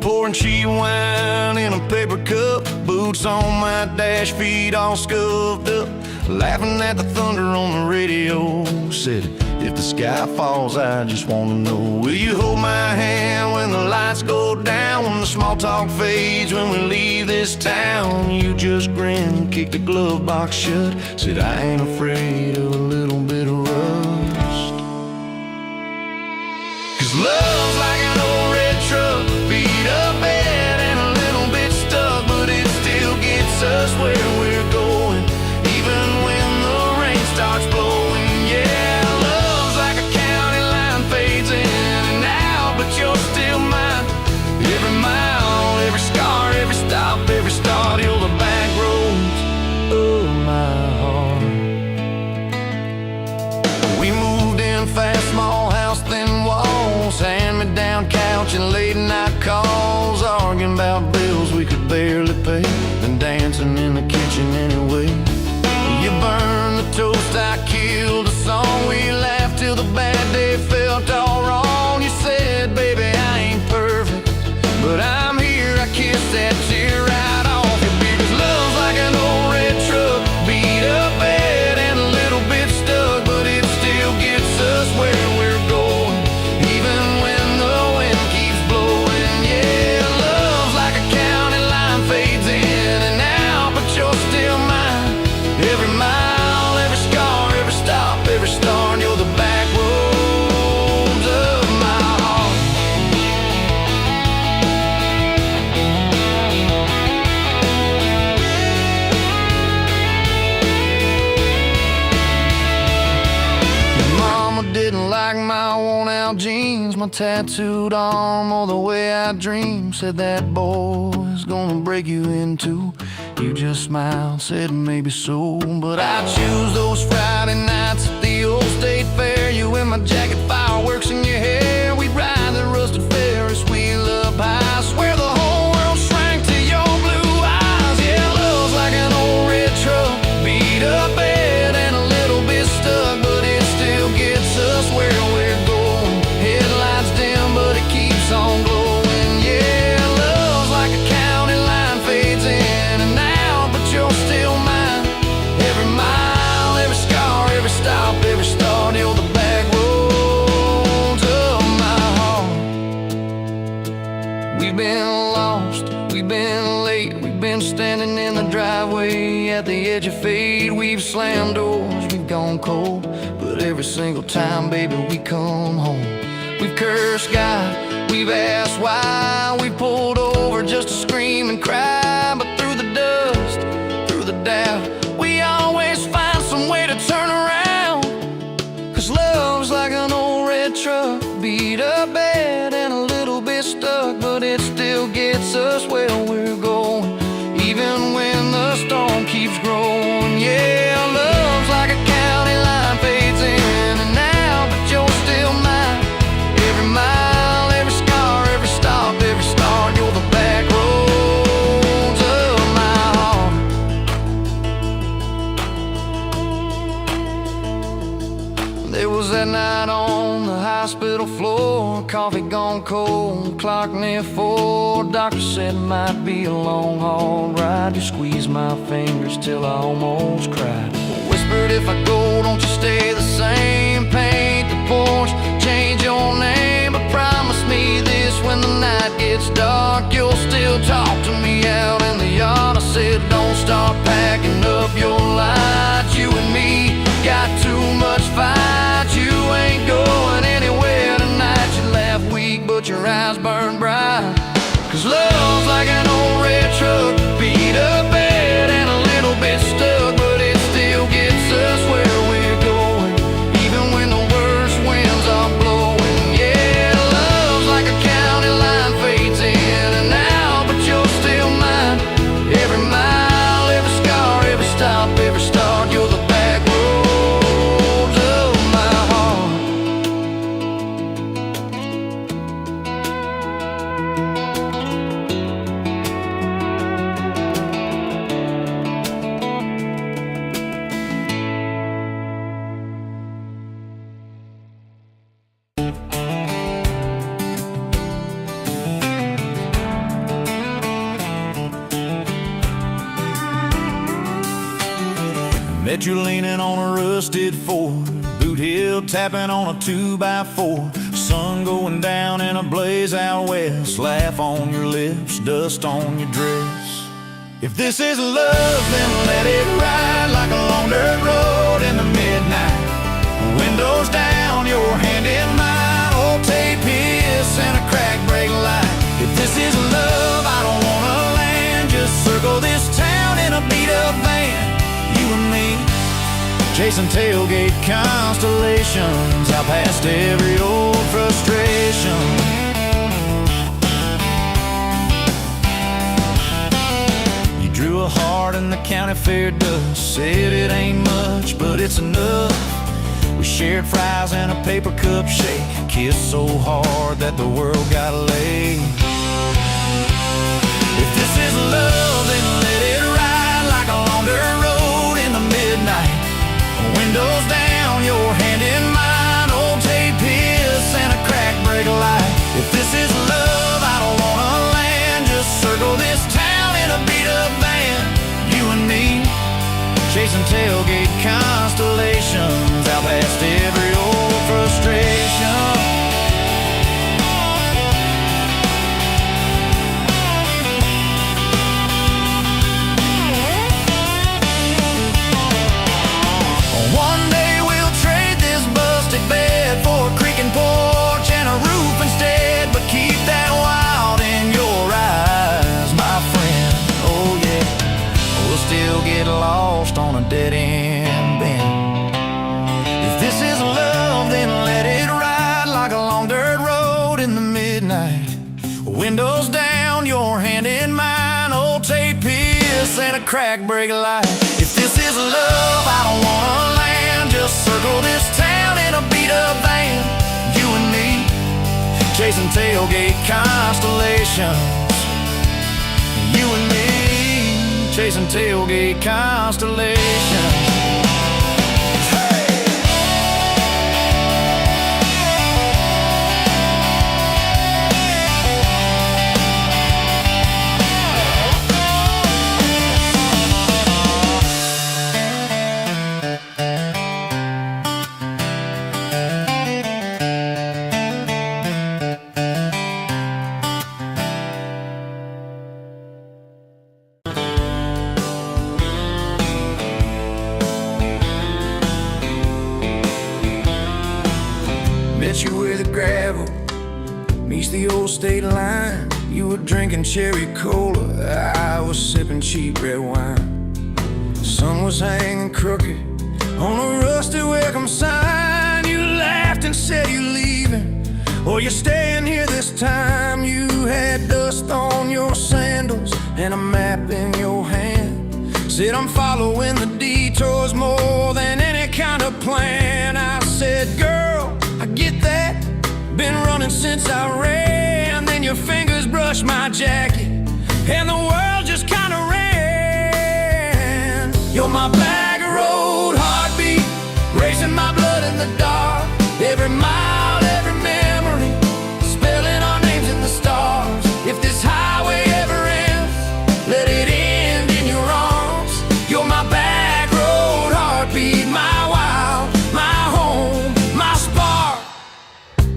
pouring cheap wine in a paper cup, boots on my dash, feet all scuffed up, laughing at the thunder on the radio. Said, if the sky falls, I just wanna know, will you hold my hand when the lights go down, when the small talk fades, when we leave this town? You just grin, kick the glove box shut, said, I ain't afraid of a little bit of rust. 'Cause love's like an old red truck, beat up bad and a little bit stuck, but it still gets us where we're going, even when the rain starts blowing. Yeah, love's like a county line, fades in and out, but you're still mine. Every mile, every scar, every stop, every start, you're the back roads of my heart. We moved in fast, small house, thin walls, hand-me-down couch and late-night calls, arguing about bills we could barely pay, and dancing in the kitchen anyway. You burned the toast, I killed the song, we laughed till the bad day felt all wrong. You said, baby, I ain't perfect, but I'm here, I kissed that tear right off your beard. 'Cause love's like an old red truck, beat up bad and a little bit stuck, but it still gets us where we're going, even when the wind keeps blowing. Yeah, love's like a county line, fades in and out, but you're still mine. Every mile, every scar, every stop, every start, you're the back roads of my heart. Your mama didn't like my worn-out jeans, my tattooed arm, or the way I dream. Said that boy's gonna break you in two. You just smiled, said maybe so, but I choose those Friday nights at the old state fair. You in my jacket, fireworks in your hair, we'd ride the rusted Ferris wheel up high. I swear the whole world shrank to your blue eyes. Yeah, love's like an old red truck, beat up bad and a little bit stuck, but it still gets us where we're going. Headlights dim, but it keeps on glowing. Yeah, love's like a county line, fades in and out, but you're still mine. Every mile, every scar, every stop, every start, you're the back roads of my heart. We've been lost, we've been late, we've been standing in the driveway at the edge of fate. We've slammed doors, we've gone cold, but every single time, baby, we come home. We've cursed God, we've asked why, we pulled over just to scream and cry, but through the dust, through the doubt, we always find some way to turn around. 'Cause love's like an old red truck, beat up bad and a little bit stuck, but it still gets us where we're going, even when the storm keeps growing. Yeah, love's like a county line, fades in and out, but you're still mine. Every mile, every scar, every stop, every start, you're the back roads of my heart. There was that night on the hospital floor, coffee gone cold, clock near 4. Doctor said it might be a long haul ride. You squeezed my fingers till I almost cried. Whispered, if I go, don't you stay the same. Paint the porch, change your name, but promise me this, when the night gets dark, you'll still talk to me out in the yard. I said, don't start packing up your lights. You and me got too much fight. You ain't going anywhere tonight. You laugh weak, but your eyes burn bright. 'Cause love's like an old red truck, beat up bad and a little bit stuck, but it still gets us where we're going, even when the worst winds are blowing. Yeah, love's like a county line, fades in and out, but you're still mine. Every mile, every scar, every stop, every start, you're the back roads of my heart. Met you leaning on a rusted Ford, boot heel tapping on a 2x4. Sun going down in a blaze out west, laugh on your lips, dust on your dress. If this is love, then let it ride like a long dirt road in the midnight. Windows down, your hand in mine, old tape hiss and a crack brake light. If this is love, I don't wanna land, just circle this town in a beat-up van. You and me, chasing tailgate constellations, out past every old frustration. You drew a heart in the county fair dust, said it ain't much, but it's enough. We shared fries and a paper cup shake, kissed so hard that the world got laid. If this is love, then let it ride like a long dirt road in the midnight. Windows down, your hand in mine, old tape hiss and a crack brake light. If this is love, I don't wanna land, just circle this town in a beat-up van. You and me, chasing tailgate constellations, out past every old frustration. One day we'll trade this busted bed for a creaking porch and a roof instead, but keep that wild in your eyes, my friend. Oh yeah, we'll still get lost on a dead-end bend. If this is love, then let it ride like a long dirt road in the midnight. Windows down, your hand in mine, old tape hiss and a crack brake light. If this is love, I don't wanna land, just circle this town in a beat-up van. You and me, chasing tailgate constellations. You and me, chasing tailgate constellations. Met you where the gravel meets the old state line. You were drinking cherry cola, I was sipping cheap red wine. The sun was hanging crooked on a rusted welcome sign. You laughed and said you're leaving, or you're staying here this time. You had dust on your sandals and a map in your hand. Said I'm following the detours more than any kind of plan. I said, girl, I get that, been running since I ran. Then your fingers brushed my jacket and the world just kinda ran. You're my bag of road heartbeat, racing my blood in the dark. Every mile, every memory, spelling our names in the stars. If this highway ever ends, let it end in your arms. You're my back road heartbeat, my wild, my home, my spark.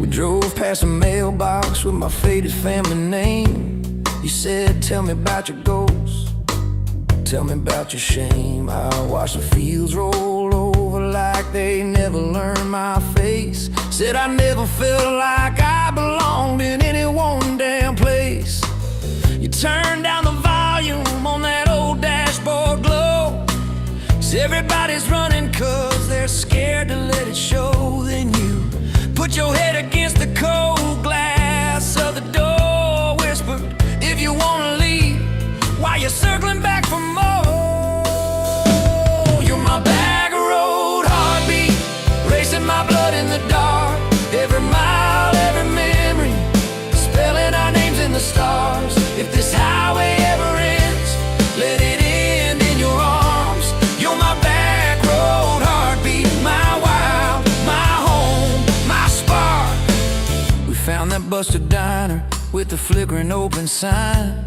We drove past a mailbox with my faded family name. You said, tell me about your goals, tell me about your shame. I watched the fields roll over like they never learned my face. Said I never felt like I belonged in any one damn place. You turned down the volume on that old dashboard glow. 'Cause everybody's running 'cause they're scared to let it show. Then you put your head against the cold glass of the door, whispered, if you wanna leave, while you're circling back for more. You're my bag of road heartbeat, racing my blood in the dark. Every mile, every memory, spelling our names in the stars. If this highway ever ends, let it end in your arms. You're my back road heartbeat, my wild, my home, my spark. We found that busted diner with the flickering open sign.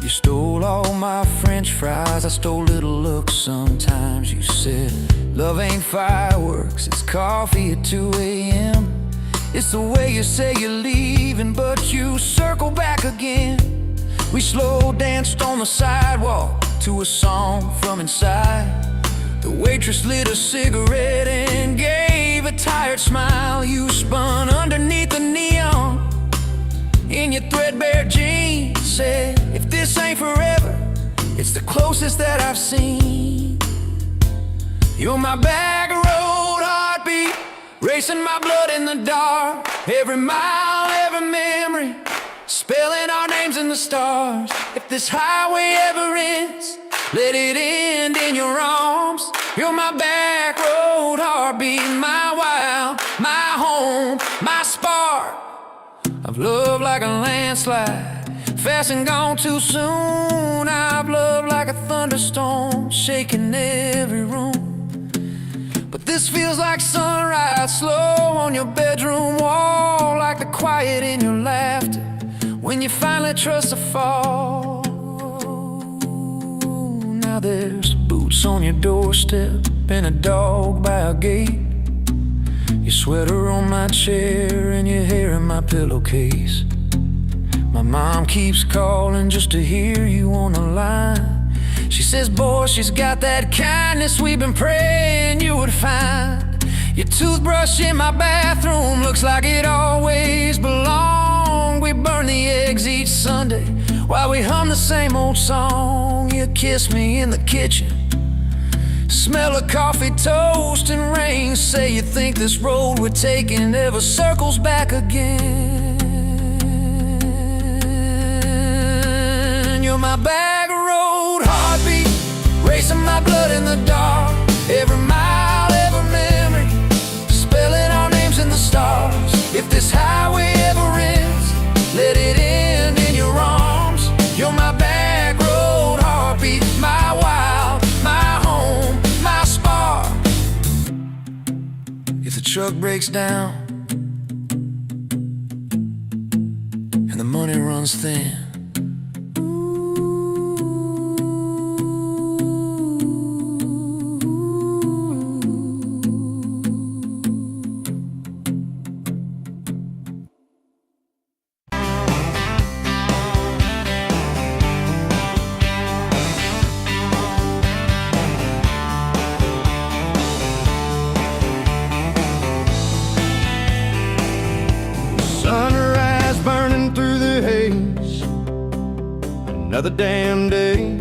You stole all my French fries, I stole little looks sometimes. You said, love ain't fireworks, it's coffee at 2 a.m. It's the way you say you're leaving, but you circle back again. We slow danced on the sidewalk to a song from inside. The waitress lit a cigarette and gave a tired smile. You spun underneath the neon in your threadbare jeans. Said, if this ain't forever, it's the closest that I've seen. You're my back road heartbeat, racing my blood in the dark. Every mile, every memory, spelling our names in the stars. If this highway ever ends, let it end in your arms. You're my back road heartbeat, my wild, my home, my spark. I've loved like a landslide, fast and gone too soon. I've loved like a thunderstorm, shaking every room. But this feels like sunrise, slow on your bedroom wall, like the quiet in your laughter when you finally trust the fall. Now there's boots on your doorstep and a dog by a gate. Your sweater on my chair and your hair in my pillowcase. My mom keeps calling just to hear you on the line. She says, boy, she's got that kindness we've been praying you would find. Your toothbrush in my bathroom looks like it always belonged. We burn the eggs each Sunday while we hum the same old song. You kiss me in the kitchen, smell of coffee, toast, and rain. Say you think this road we're taking never circles back again. You're my back road heartbeat, racing my blood in the dark. Every mile, every memory, spelling our names in the stars. If this highway ever ends, let it end in your arms. You're my back road heartbeat, my wild, my home, my spark. If the truck breaks down and the money runs thin, sunrise burning through the haze, another damn day.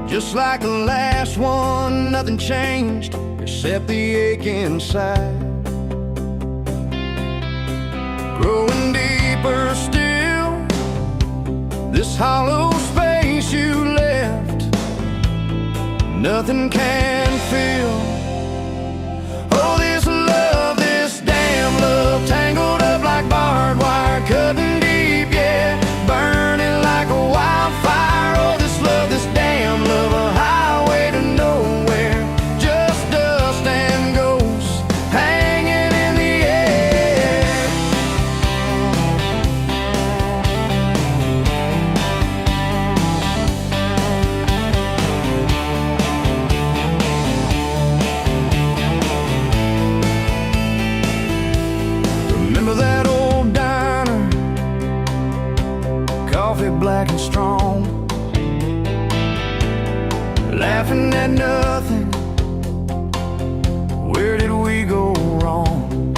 Just like the last one, nothing changed except the ache inside. Growing deeper still, this hollow space you left, nothing can fill. Oh, this love, this damn love, tangled up like barbed wire, cutting deep, yeah, burning like a wildfire. Oh, this love, this damn love, a highway to nowhere, just dust and ghosts hanging in the air. Remember that old diner, coffee black and strong, laughing at nothing. Where did we go wrong?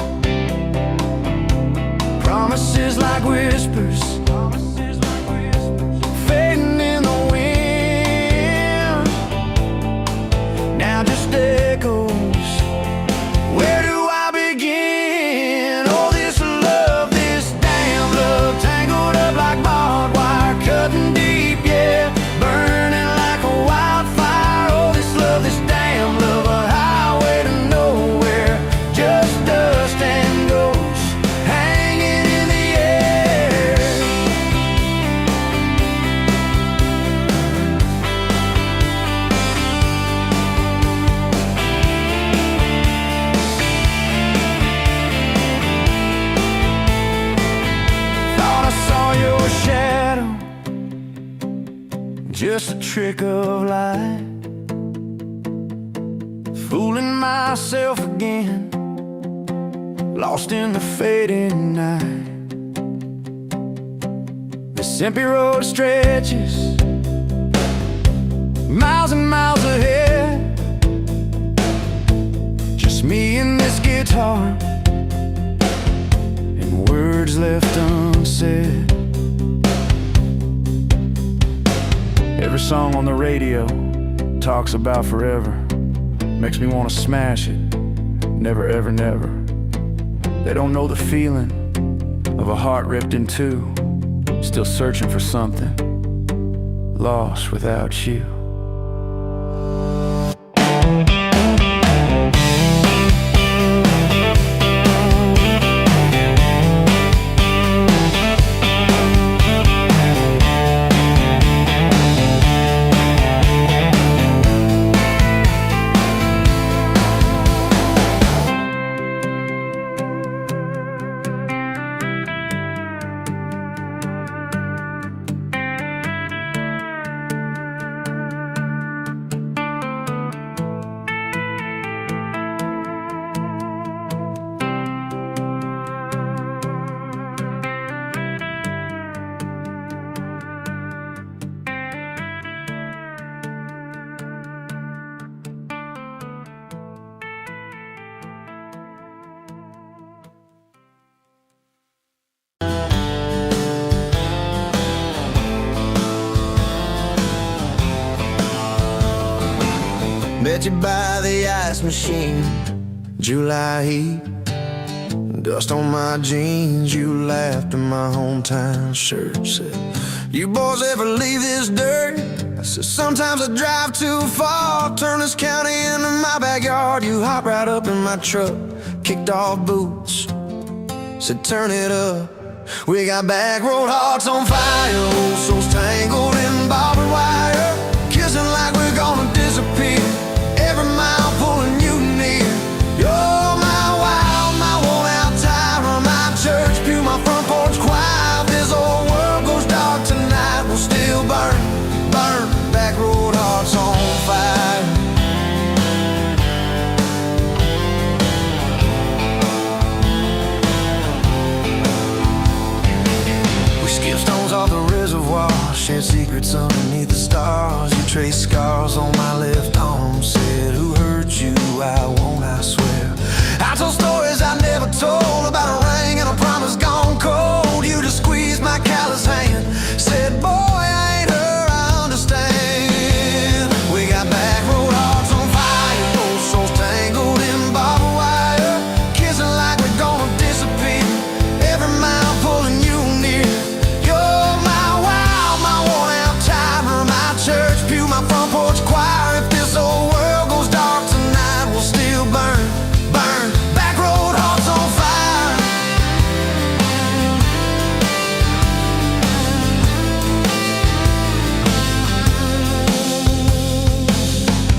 Promises like whispers, fading in the wind, now just echoes. Where do I begin? Oh, this love, this damn love, tangled up like barbed wire, cutting deep, yeah, burning like a wildfire. Oh, this love, this damn love, a highway to nowhere, just dust and ghosts hanging in the air. just a trick of light, fooling myself again, lost in the fading night. This empty road stretches miles and miles ahead, just me and this guitar, and words left unsaid. Every song on the radio talks about forever, makes me want to smash it. Never, ever, never. They don't know the feeling of a heart ripped in two, still searching for something, lost without you. Met you by the ice machine, July heat, dust on my jeans. You laughed in my hometown shirt, said, "You boys ever leave this dirt?" I said, "Sometimes I drive too far, turn this county into my backyard." You hopped right up in my truck, kicked off boots, said, "Turn it up." We got back road hearts on fire, old souls tangled in barbed wire, kissing like we're gonna disappear, every mile pulling you near. You're my wild, my worn-out tire, my church pew, my front porch choir. If this old world goes dark tonight, we'll still burn, burn, back road hearts on fire. We skip stones off the reservoir, share secrets underneath the stars. You trace scars on my left arm, said, "Who hurt you? I won't, I swear." I told stories I never told, about a ring and a promise gone cold. You just squeezed my callous hand, said, "Boy, I ain't her, I understand." We got back road hearts on fire, old souls tangled in barbed wire, kissing like we're gonna disappear, every mile pulling you near. You're my wild, my worn-out timer, my church pew, my front porch choir. If this old world goes dark tonight, we'll still burn, burn, back road hearts on fire.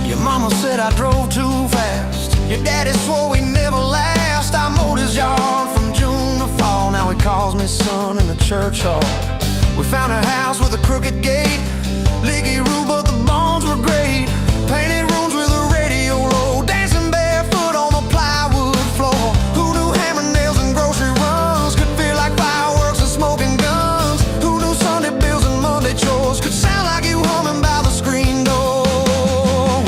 Your mama said I drove too fast, your daddy swore we never last. I mowed his yard from June to fall, now he calls me son in the church hall. We found a house with a crooked gate, leaky roof, but the bones were great. Painted rooms with a radio low, dancing barefoot on the plywood floor. Who knew hammer nails and grocery runs could feel like fireworks and smoking guns? Who knew Sunday bills and Monday chores could sound like you humming by the screen door?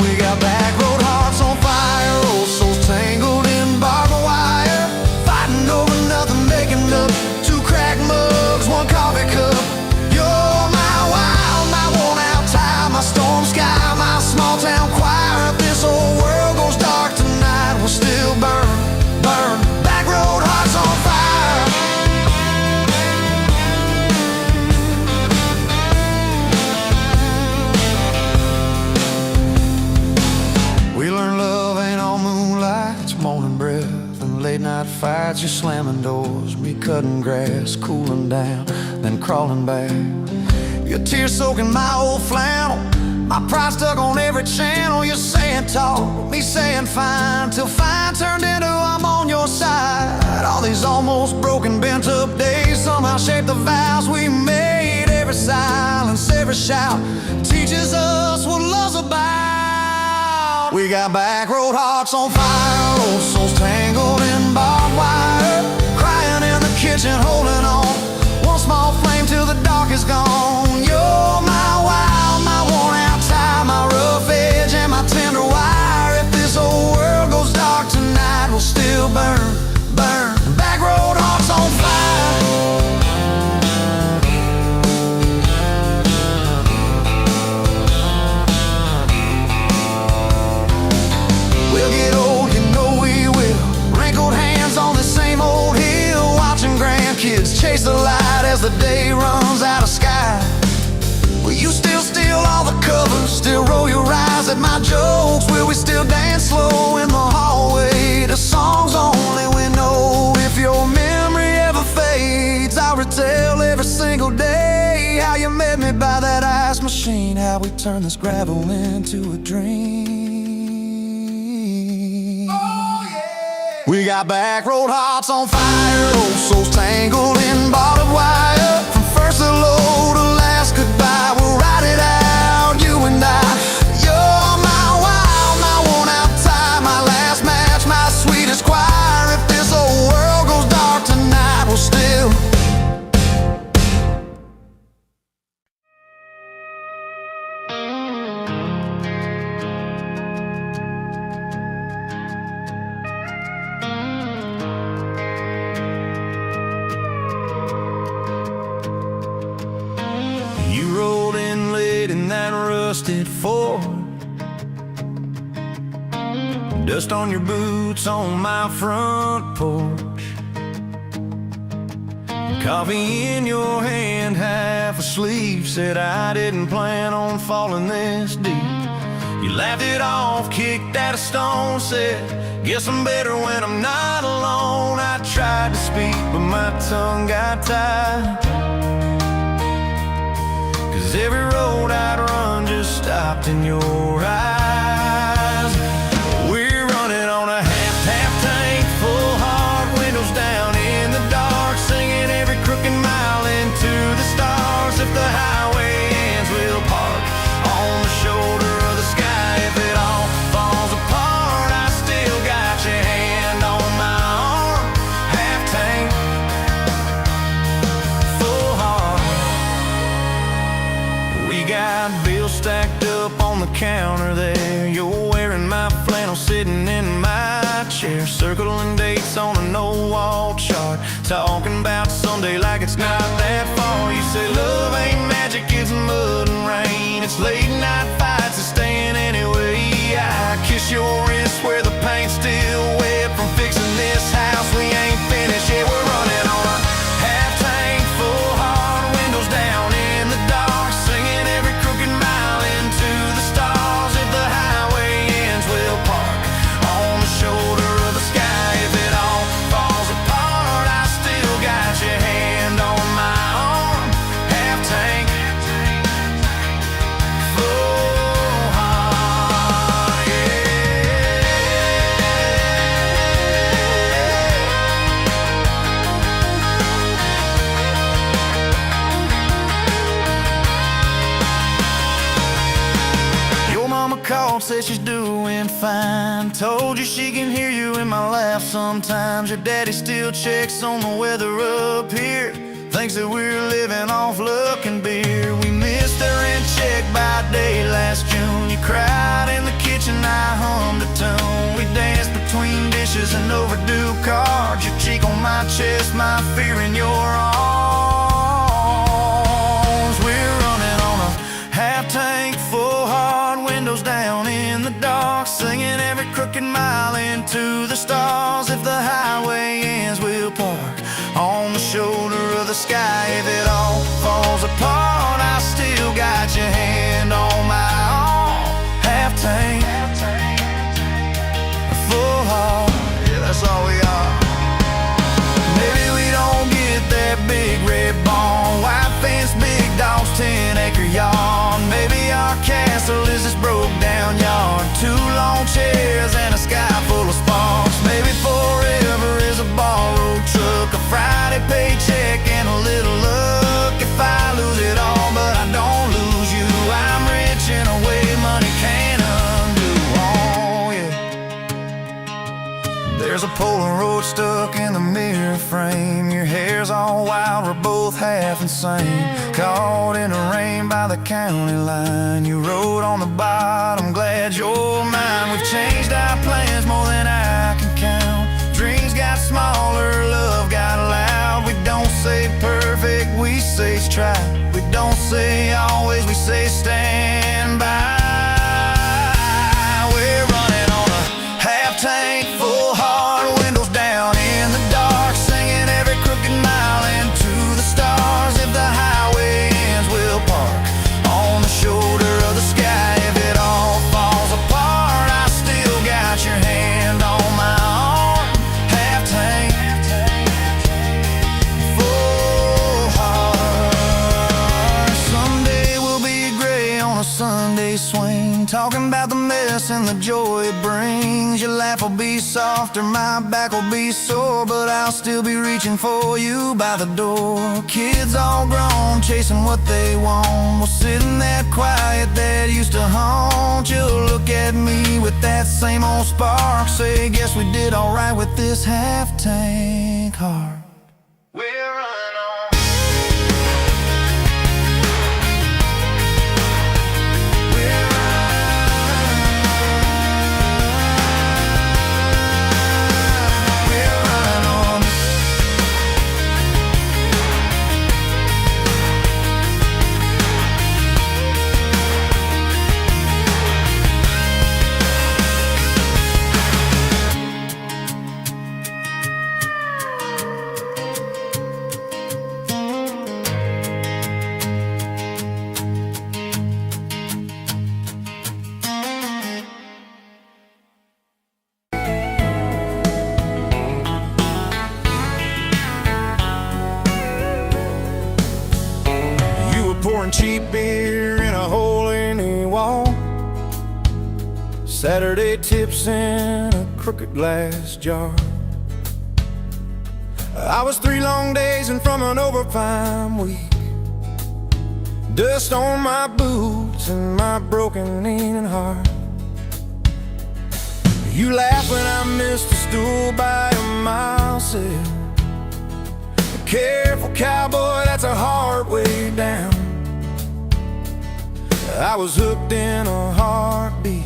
We got back road hearts on fire, old souls tangled in barbed wire, fighting over nothing, making up two cracked mugs, one coffee cup. You're my wild, my worn-out tire, my storm sky, my small-town choir. If this old world goes dark tonight, we'll still burn, burn, back road hearts on fire. We learned love ain't all moonlight, it's morning breath and late-night fights. You're slamming doors, me cutting grass, cooling down, then crawling back. Your tears soaking my old flannel, my pride stuck on every channel. You're saying talk, me saying fine, till fine turned into I'm on your side. All these almost broken, bent up days somehow shaped the vows we made. Every silence, every shout, teaching We got back road hearts on fire, old souls tangled in barbed wire, crying in the kitchen, holding on. One small flame till the dark is gone. You're my wild, my worn out tie, my rough edge and my tender wire. If this whole world goes dark tonight, we'll still burn, burn. Back road hearts on fire. We'll get old, you know we will. Wrinkled hands on the same old hill, watching grandkids chase the light as the day runs out of sky. Will you still steal all the covers, still roll your eyes at my jokes? Will we still dance slow in the hallway to songs only we know? If your memory ever fades, I'll retell every single day how you met me by that ice machine, how we turned this gravel into a dream. We got back road hearts on fire, old souls tangled in barbed wire. From first hello to last goodbye, we'll ride it out, you and I. You're my wild, my worn out tie, my last match, my sweetest choir. If this whole world goes dark tonight, we'll still rusted Ford, dust on your boots on my front porch, coffee in your hand, half asleep. Said I didn't plan on falling this deep. You laughed it off, kicked at a stone, said guess I'm better when I'm not alone. I tried to speak but my tongue got tied, 'cause every road I'd run just stopped in your eyes. We're running on a half tank, full hard, windows down in the dark, singing every crooked mile into the stars. If the highway ends, we'll park on the shoulder of the sky. If it all falls apart, I still got your hand on my arm. Half tank, full hard. We got bills stacked up on the counter there. You're wearing my flannel, sitting in my chair, circling dates on a no-wall chart, talking about someday like it's not that far. You say love ain't magic, it's mud and rain, it's late night fights and staying anyway. I kiss your wrist where the paint's still wet from fixing this house. We ain't finished yet. We're running on a half tank, full hard, windows down in the dark, singing every crooked mile into the stars. If the highway ends, we'll park on the shoulder of the sky. If it all falls apart, I still got your hand on my arm. Half tank, full heart, yeah. Your mama called, said she's doing fine, told you she can hear you in my laugh sometimes. Your daddy still checks on the weather up here, thinks that we're living off luck and beer. We missed our rent check by day last June. You cried in the kitchen, I hummed a tune. We danced between dishes and overdue cards, your cheek on my chest, my fear in your arms. We're running on a half tank, full hard, windows down in the dark, singing every crooked mile into the stars. If the highway ends, we'll park on the shoulder of the sky. If it all falls apart, I still got your hand on my arm. Half tank, full heart, yeah, that's all we are. Maybe we don't get that big red barn, white fence, big dogs, 10-acre yard. Maybe our castle is this broke down yard, 2 long chairs and a sky full of sparks. Maybe forever is a borrowed truck, a Friday paycheck and a little luck. If I lose it all but I don't lose you, I'm rich in a way money can't undo. On Polaroid stuck in the mirror frame. Your hair's all wild, we're both half insane. Caught in the rain by the county line. You wrote on the bottom, glad you're mine. We've changed our plans more than I can count. Dreams got smaller, love got loud. We don't say perfect, we say try. We don't say always, we say stand by. We're running on a half tank, full hard, windows down in the dark, singing every crooked mile into the stars. If the highway ends, we'll park on the shoulder of the sky. If it all falls apart, I still got your hand on my arm. Half tank, full heart. Someday we'll be gray on a Sunday swing, talking about the mess and the joy it brings. Your laugh will be softer, my back will be sore, but I'll still be reaching for you by the door. Kids all grown, chasing what they want. We'll sit in that quiet that used to haunt you. Look at me with that same old spark, say, guess we did alright with this half-tank heart. We're running on. We're running on. Pouring cheap beer in a hole in the wall, Saturday tips in a crooked glass jar. I was 3 long days and from an overtime week, dust on my boots and my broken aching heart. You laugh when I missed a stool by a mile sail. Careful cowboy, that's a hard way down. I was hooked in a heartbeat,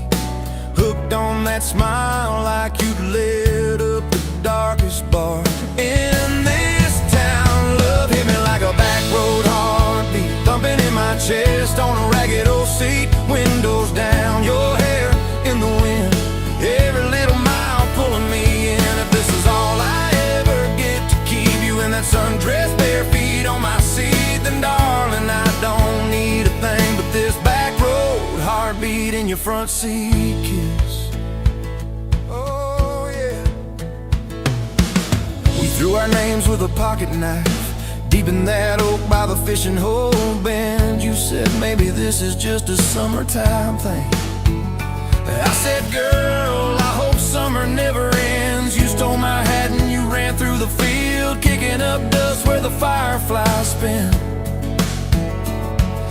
hooked on that smile like you'd lit up the darkest bar in this town. Love hit me like a back road heartbeat, thumping in my chest on a ragged old seat. Windows down, your hair in the wind, every little mile pulling me in. If this is all I ever get to keep you in that sundress, bare feet on my seat, then darling, I don't need a thing but this back road heartbeat in your front seat kiss. Oh yeah. We threw our names with a pocket knife deep in that oak by the fishing hole bend. You said maybe this is just a summertime thing. I said, girl, I hope summer never ends. You stole my hat and you ran through the field, kicking up dust where the fireflies spin.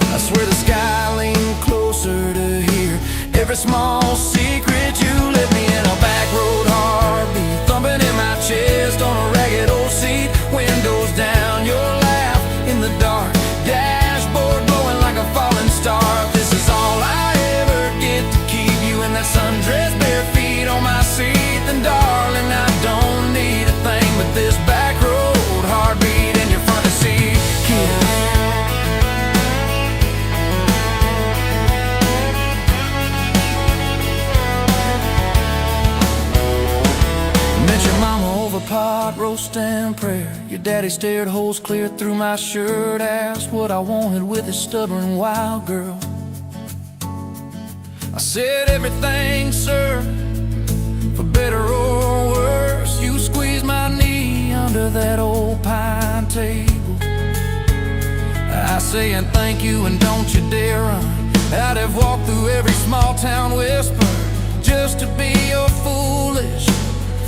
I swear the sky leaned closer to hear every small secret. You let me in a back road heartbeat, thumping in my chest on a ragged old seat. Windows down, your laugh in the dark, dashboard glowing like a falling star. If this is all I ever get to keep you in that sundress, bare feet on my seat, then darling, I don't need a thing but this back road heartbeat in your front seat kiss. Pot roast and prayer. Your daddy stared holes clear through my shirt, asked what I wanted with his stubborn wild girl. I said everything, sir, for better or worse. You squeezed my knee under that old pine table. I say and thank you and don't you dare run. I'd have walked through every small town whisper just to be your foolish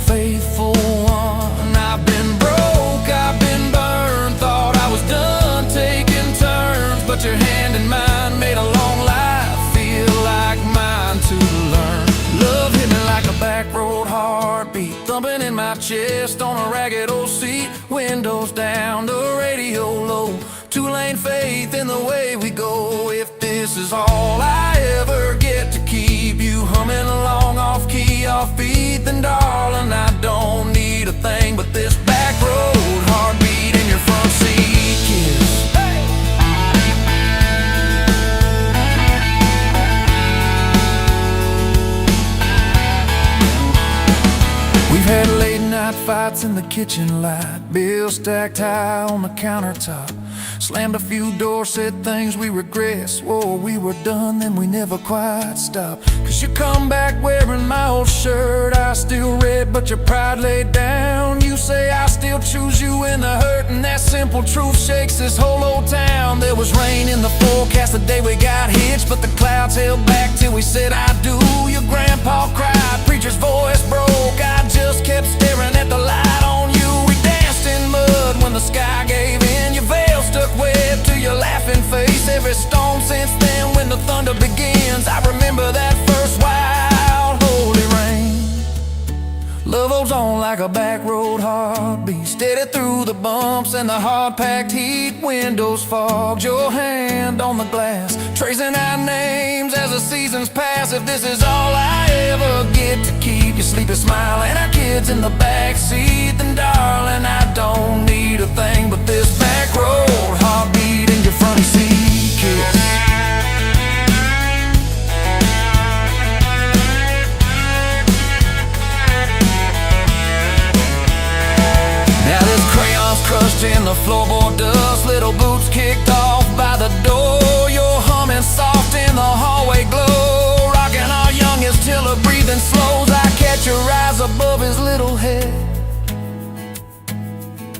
faithful one. I've been broke, I've been burned, thought I was done taking turns, but your hand in mine made a long life feel like mine to learn. Love hit me like a back road heartbeat, thumping in my chest on a ragged old seat, windows down, the radio low. Two-lane faith in the way we go. If this is all I ever get to keep you humming along off key, off beat, then darling, I don't need a thing but this back road heartbeat in your front seat kiss. We've had late night fights in the kitchen light, bills stacked high on the countertop. Slammed a few doors, said things we regret. Swore we were done, then we never quite stopped. Cause you come back wearing my old shirt, I still red, but your pride laid down. You say I still choose you in the hurt, and that simple truth shakes this whole old town. There was rain in the forecast the day we got hitched, but the clouds held back till we said I do. Your grandpa cried, preacher's voice broke, I just kept staring at the light on you. We danced in mud when the sky gave in, your veil stuck wet to your laughing face. Every storm since then when the thunder begins, I remember that first wild holy rain. Love holds on like a back road heartbeat, steady through the bumps and the hard-packed heat. Windows fogged, your hand on the glass, tracing our names as the seasons pass. If this is all I ever get to keep you sleeping, smiling, our kids in the backseat, then darling, I don't need a thing but this back road heartbeat in your front seat kiss. Now this crayon's crushed in the floorboard dust, little boots kicked off by the door. You're humming soft in the hallway glow, rocking our youngest till her breathing slows. I catch your eyes above his little head,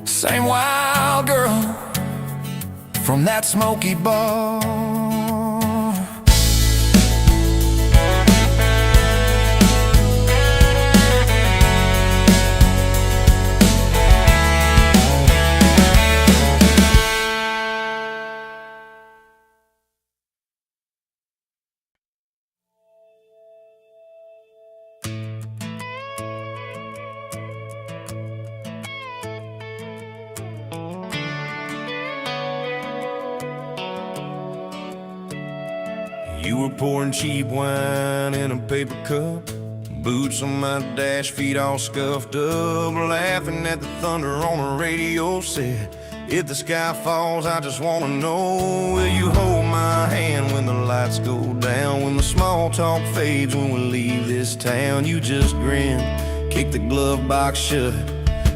same wild girl from that smoky bar. You were pouring cheap wine in a paper cup, boots on my dash, feet all scuffed up, laughing at the thunder on the radio set. If the sky falls, I just wanna know, will you hold my hand when the lights go down, when the small talk fades, when we leave this town? You just grinned, kicked the glove box shut,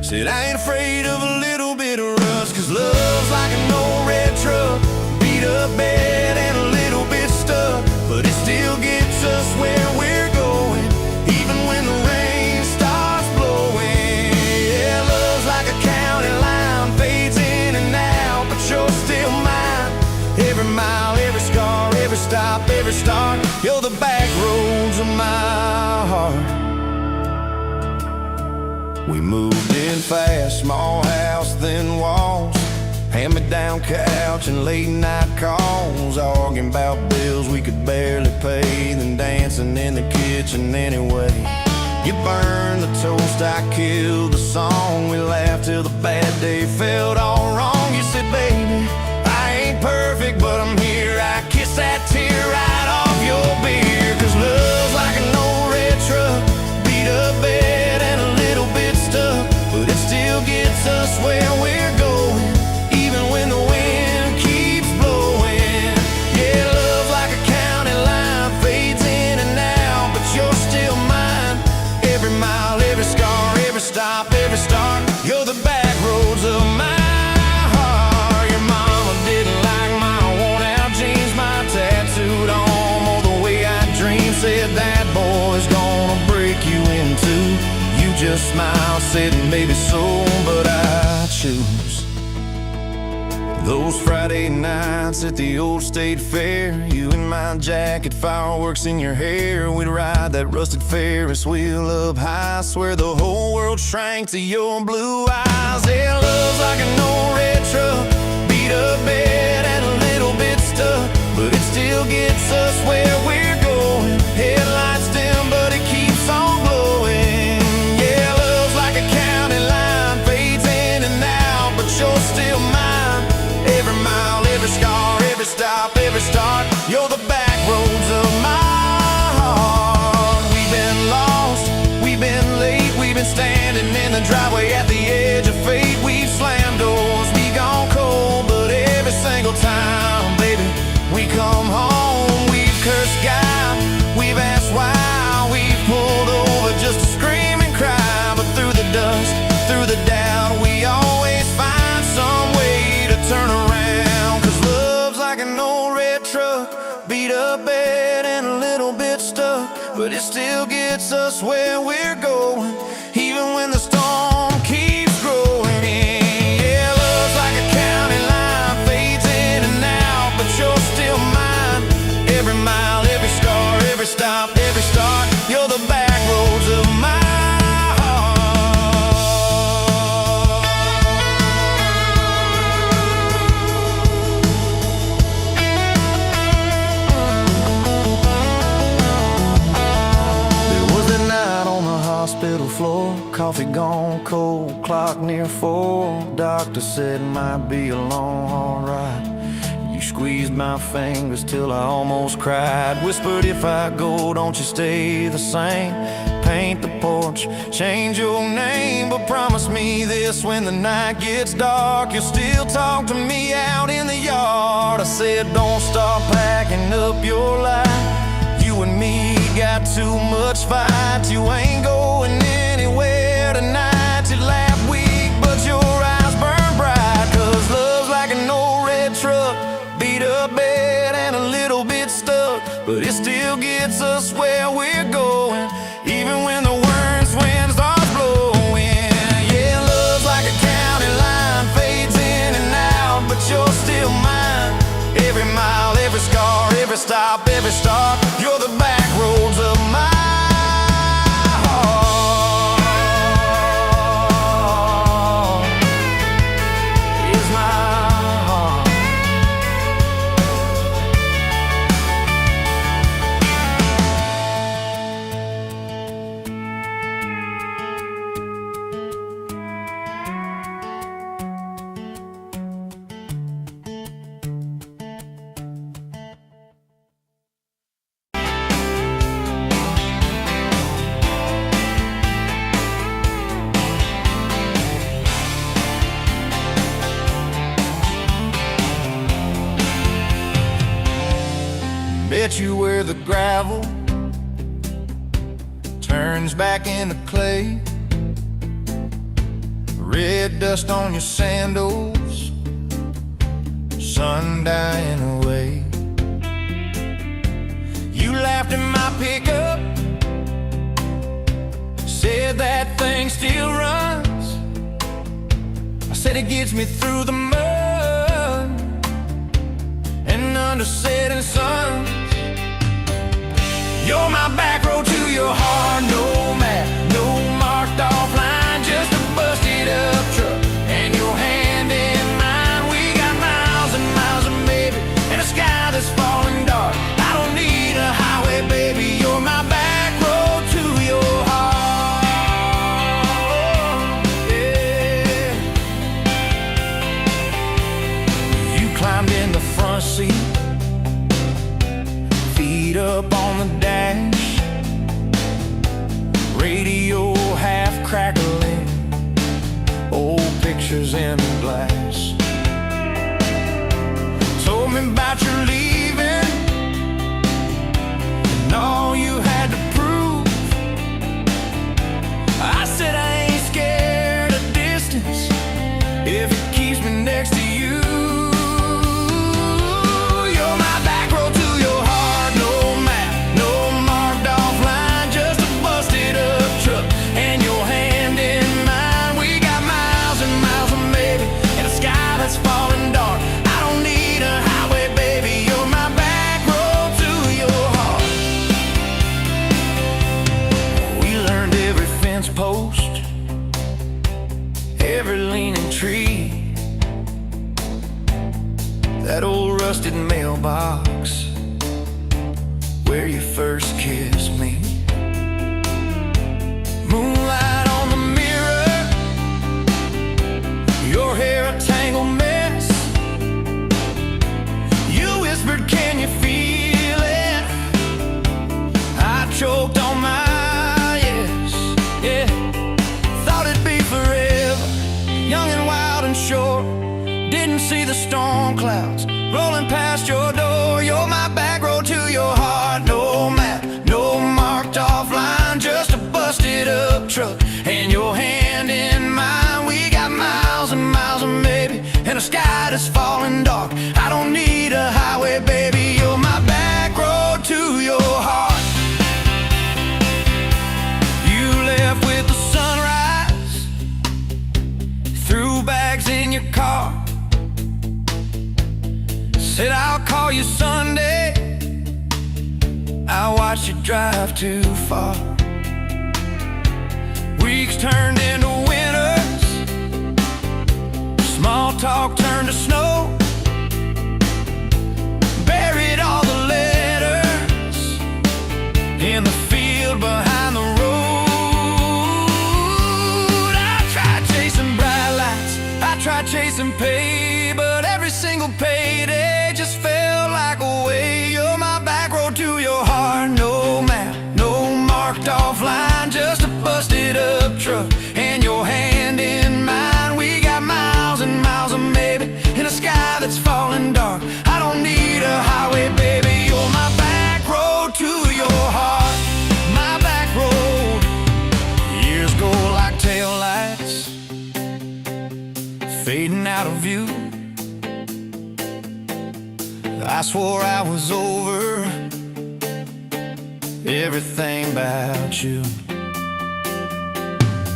said I ain't afraid of a little bit of rust. Cause love's like an old red truck, beat up bed and a little bit stuck, but it still gets us where we're going, even when the rain starts blowing. Yeah, love's like a county line, fades in and out, but you're still mine. Every mile, every scar, every stop, every start, you're the back roads of my heart. We moved in fast, small house, thin walls, hand-me-down couch and late-night calls, arguing about bills we could barely pay, then dancing in the kitchen anyway. You burned the toast, I killed the song, we laughed till the bad day felt all wrong. You said, baby, I ain't perfect, but I'm here. I kiss that tear right off your beer. Cause love's like an old red truck, beat up bed and a little bit stuck, but it still gets us where we're going, when the wind keeps blowing. Yeah, love's like a county line, fades in and out, but you're still mine. Every mile, every scar, every stop, every start, you're the back roads of my heart. Your mama didn't like my worn-out jeans, my tattooed arm, or the way I dream. Said that boy's gonna break you in two. You just smiled, said maybe so, but I choose those Friday nights at the old state fair. You in my jacket, fireworks in your hair. We'd ride that rusted Ferris wheel up high, swear the whole world shrank to your blue eyes. Yeah, love's like an old red truck, beat up bed and a little bit stuck, but it still gets us where we're going. Headlights dim, but it keeps on glowing. Yeah, love's like a county every start. You're the back roads of my heart. We've been lost, we've been late, we've been standing in the driveway at the edge of fate. We've slammed doors, we gone cold, but every single time, baby, we come home. We've cursed God, we've asked why, we've pulled over just to scream and cry. But through the dust, through the doubt, we always find some way to turn around. 'Cause love's like an old red truck, beat up bed and a little bit stuck, but it still gets us where we're going, even when the storm keeps growing. Yeah, love's like a county line, fades in and out, but you're still mine. Every mile, every scar, every stop, every start, you're the back roads of my hospital floor, coffee gone cold, clock near 4. Doctor said it might be a long, hard ride. You squeezed my fingers till I almost cried. Whispered, if I go, don't you stay the same. Paint the porch, change your name, but promise me this: when the night gets dark, you'll still talk to me out in the yard. I said, don't stop packing up your life. You and me got too much fight. You ain't going anywhere tonight. You laugh weak, but your eyes burn bright. 'Cause love's like an old red truck, beat up bed and a little bit stuck, but it still gets us where we're going, even when the worst wind starts blowing. Yeah, love's like a county line, fades in and out, but you're still mine. Every mile, every scar, every stop, every start, you're the back roads of my heart. Is my heart. Bet you where the gravel turns back into clay, red dust on your sandals, sun dying away. You laughed in my pickup, said that thing still runs. I said it gets me through the mud and under setting sun. You're my back road to your heart, no map, no marked off line, just a busted up truck and your hand in mine. We got miles and miles of maybe, and a sky that's falling dark. I don't need a highway, baby, you're my back road to your heart. Yeah. You climbed in the front seat, feet up on the dash, radio half crackling, old pictures in the glass. Told me about your leaving and all you had to prove. I said I ain't scared of distance if it keeps me next to you. Post, every leaning tree, that old rusted mailbox where you first kissed me. Moonlight on the mirror, your hair a tangled mess. You whispered, is falling dark. I don't need a highway, baby, you're my back road to your heart. You left with the sunrise, threw bags in your car, said I'll call you Sunday. I watched you drive too far. Weeks turned into winters, small talk turned to snow. Buried all the letters in the field behind the road. I tried chasing bright lights, I tried chasing pay, but every single payday just felt like a way. You're my back road to your heart. No map, no marked off line, just a busted up truck and your hand in mine. We got miles and miles of maybe in a sky that's falling dark. I don't need a highway, baby, you're my back road to your heart. My back road. Years go like taillights, fading out of view. I swore I was over everything about you,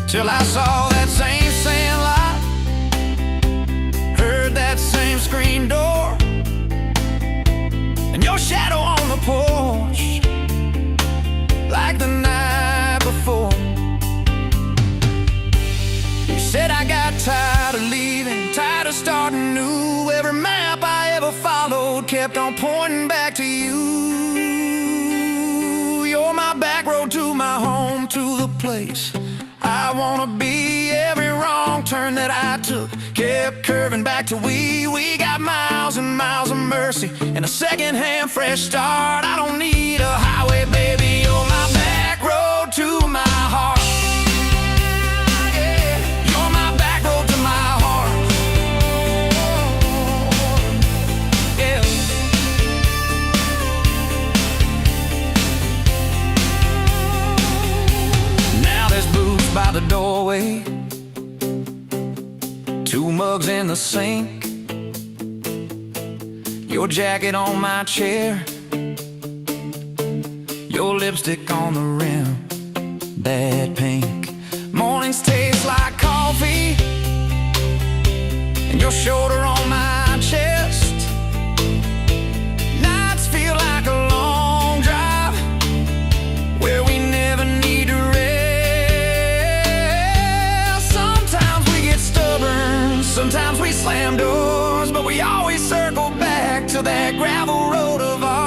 till I saw that same sandlot, heard that same screen door, and your shadow on the porch, like the night before. You said I got tired of leaving, tired of starting new. Every map I ever followed kept on pointing back to you. You're my back road to my home, to the place I wanna be. Every wrong turn that I took kept curving back to we got miles and miles of mercy and a second-hand fresh start. I don't need a highway, baby, you're my back road to my heart. Yeah, you're my back road to my heart. Yeah. Now there's boots by the doorway, two mugs in the sink, your jacket on my chair, your lipstick on the rim, that pink. Mornings taste like coffee, and your shoulder on my chest. Nights feel like a long drive, where we never need to rest. Sometimes we get stubborn, sometimes we slam doors, but we always circle back to that gravel road of ours.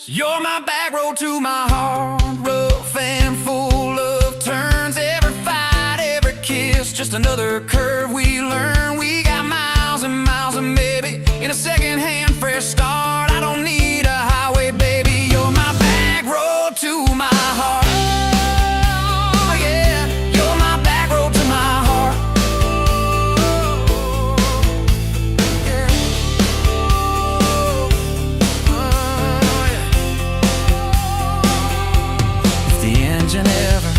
You're my back road to my heart, rough and full of turns. Every fight, every kiss, just another curve we learn. We got miles and miles of maybe in a second-hand fresh start. I don't need a highway, baby, you're my back road to my heart. Oh, yeah, you're my back road to my heart. Yeah. Oh, yeah. If the engine ever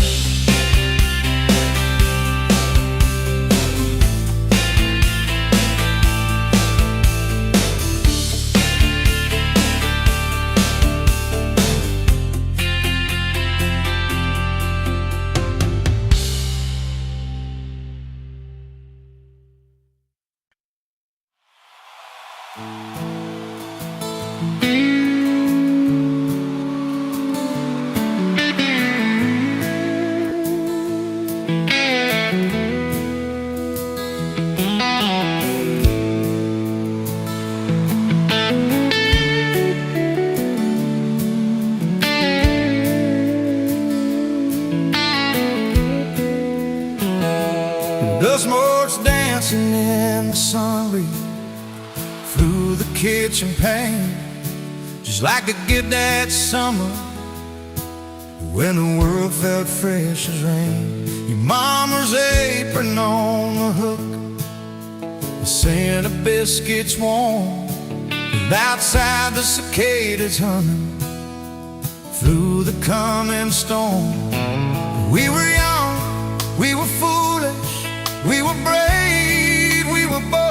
the smoke's dancing in the sun breeze through the kitchen pane, just like a gift that summer when the world felt fresh as rain. Your mama's apron on the hook, the scent of biscuits warm, and outside the cicadas humming through the coming storm. We were young, we were foolish, we were brave, we were bold.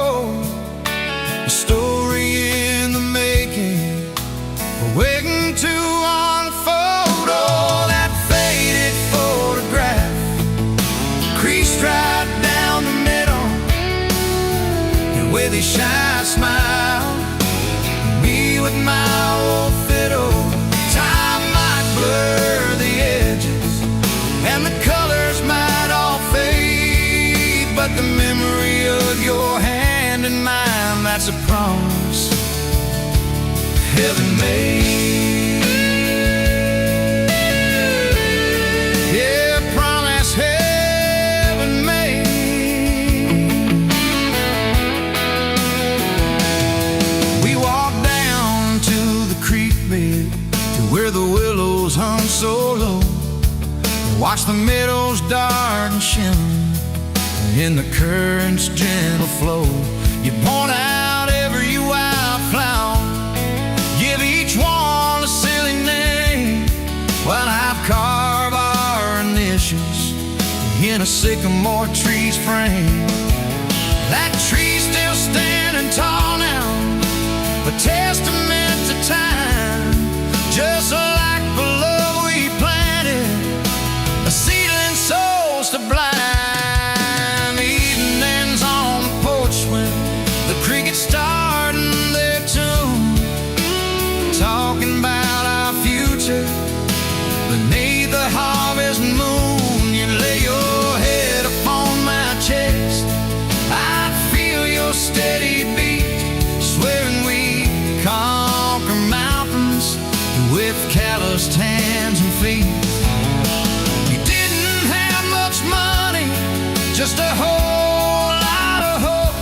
with my old fiddle. Time might blur the edges and the colors might all fade, but the memory of your hand in mine, that's a promise heaven made. Yeah, promise heaven made. We walked down to the creek bed, to where the willows hung so low. Watch the meadows dart and shimmer in the current's gentle flow. You point out every wildflower, give each one a silly name, while I've carved our initials in a sycamore tree's frame. That tree's still standing tall now, a testament to time, just like the love we planted, a seedling soul sublime. Evenings on the porch when the crickets starting their tune, talking about our future beneath the harvest moon. You lay your head upon my chest, I'd feel your steady beat, swearing we conquer mountains with calloused hands and feet. You didn't have much money, just a whole lot of hope,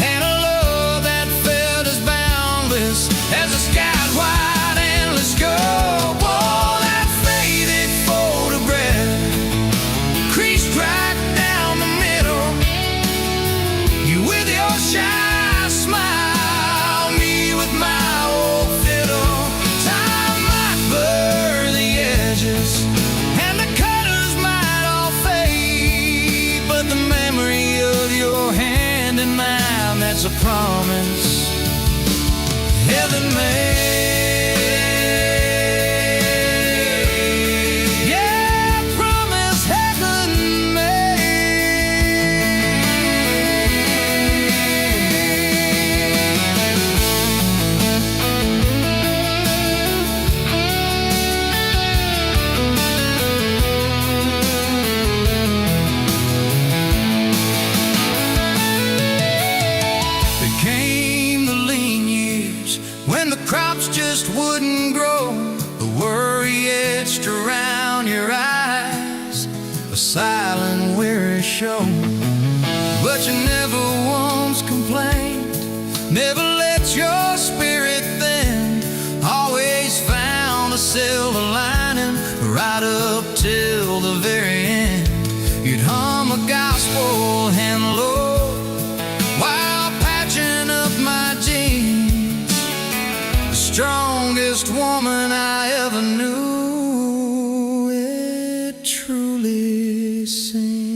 and a love that felt as boundless as the sky's wide endless scope. Oh, that faded photograph creased right down the middle, you with your shy smile, me with my old fiddle. Time might blur the edges and the colors might all fade, but the memory of your hand in mine, that's a promise heaven made. Yeah, promise heaven Became the lean years when the crops just wouldn't grow, the worry etched around your eyes, a silent weary show. But you never once complained, never let your spirit thin, always found a silver lining right up till the very end. You'd hum a gospel and low while patching up my jeans, the strongest woman I ever knew. It truly seems.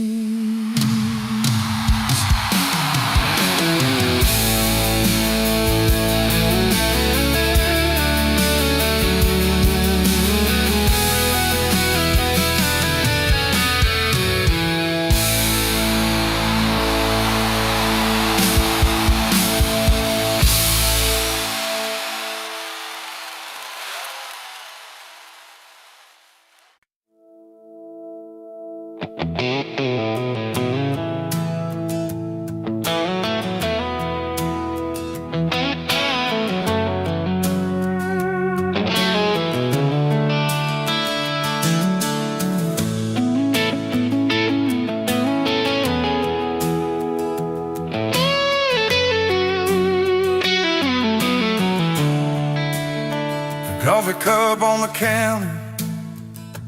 Coffee cup on the counter,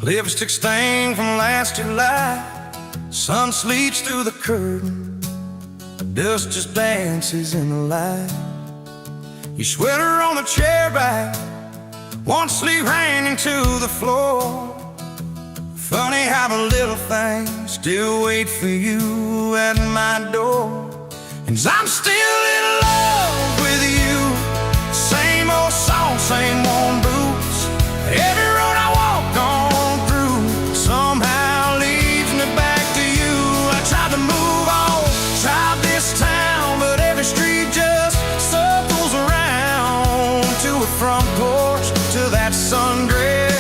lipstick stain from last July. Sun sleeps through the curtain, dust just dances in the light. Your sweater on the chair back, one sleeve hanging to the floor. Funny how the little things still wait for you at my door. And I'm still in love with you. Same old song, same worn boots. Every road I walk on through somehow leads me back to you. I tried to move on, tried this town, but every street just circles around to front porch, to that sundress,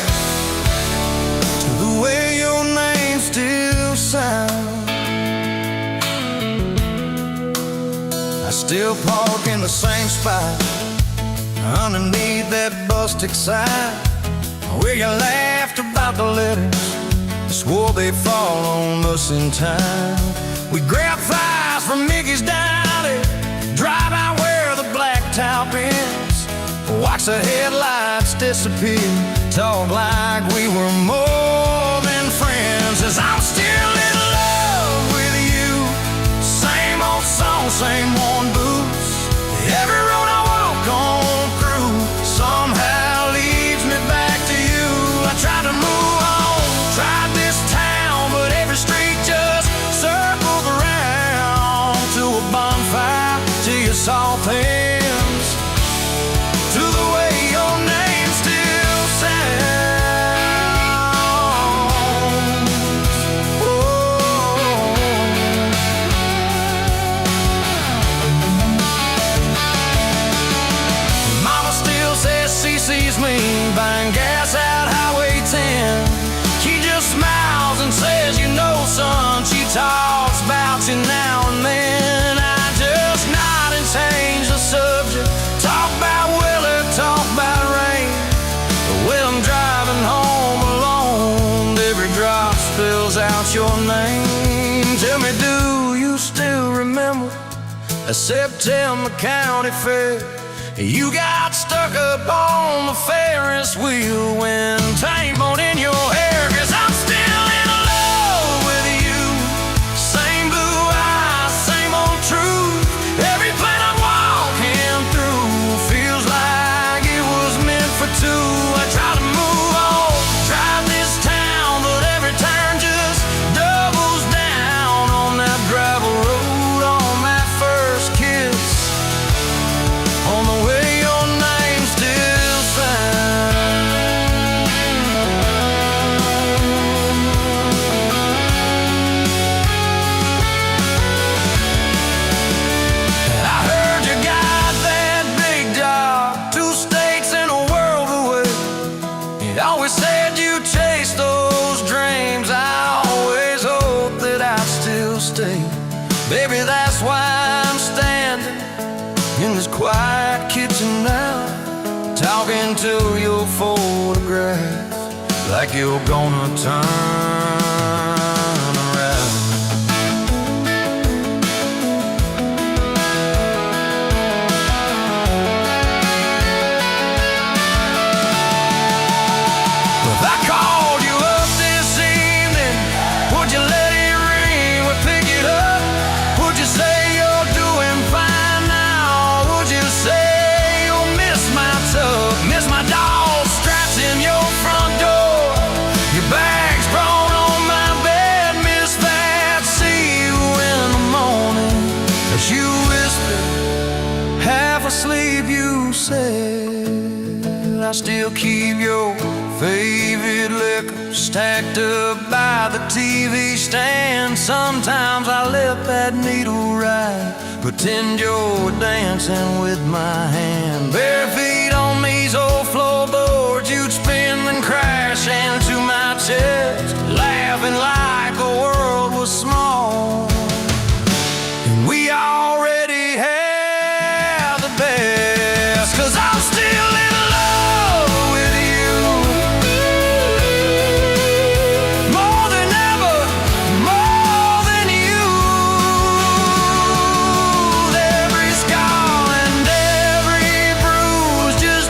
to the way your name still sounds. I still park in the same spot, underneath that busted sign, where you laughed about the letters, swore they'd fall on us in time. We grab flies from Mickey's Deli, drive out where the blacktop ends, watch the headlights disappear, talk like we were more than friends. As I'm still in love with you, same old song, same worn boots. Every road I walk on through somehow leads me back to you. I tried to move on, tried this town, but every street just circled around to a bonfire, till you saw things, to the way your name still sounds. Oh. Mama still says she sees me buying gas out Highway 10. She just smiles and says, you know, son, she talks about you now and then. I just nod and change the subject, talk about weather, talk about rain. But when I'm driving home alone, every drop spills out your name. Tell me, do you still remember a September county fair? You got stuck up on the Ferris wheel when time won't in your hair. 'Cause I'm still in love with you, same blue eyes, same old truth. Every plan I'm walking through feels like it was meant for two. I try to move on, drive this town, but every turn just doubles down on that gravel road, on that first kiss, on the way your name still sounds. I heard you got that big job, 2 states and a world away. You always said you chased those dreams. I always hoped that I'd still stay. Baby, that's why I'm standing in this quiet kitchen now, talking to your photograph like you're gonna turn around. If I called you up this evening, would you let it ring? Would pick it up? Would you say you're doing fine now? Would you say you'll miss my tub, miss my dog straps in your front door, your bags brought on my bed, miss that? See you in the morning, as you whispered, half asleep, you said. I still keep your favorite liquor stacked up by the TV stand. Sometimes I let that needle ride, pretend you're dancing with my hand. Bare feet on these old floorboards, you'd spin and crash into my chest, laughing like the world was small. And we already have the best. 'Cause I'm still in love with you, more than ever, more than you. Every scar and every bruise just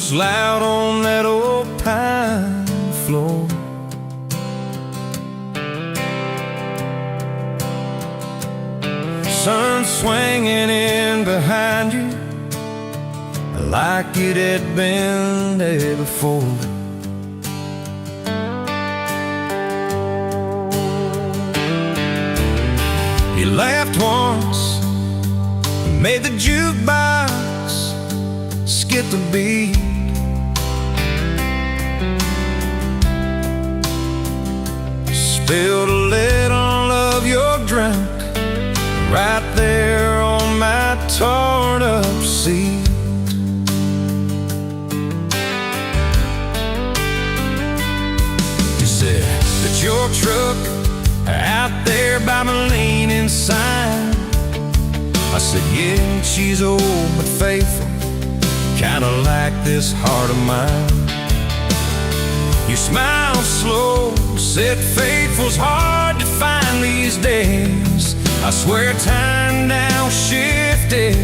boots loud on that old pine floor. Sun swinging in behind you like it had been there before. He laughed once, made the jukebox skip the beat. Spilled a little of your drink right there on my torn up seat. You said that your truck out there by my leaning sign. I said, yeah, she's old but faithful, kinda like this heart of mine. You smiled slow, said faithful's hard to find these days. I swear time now shifted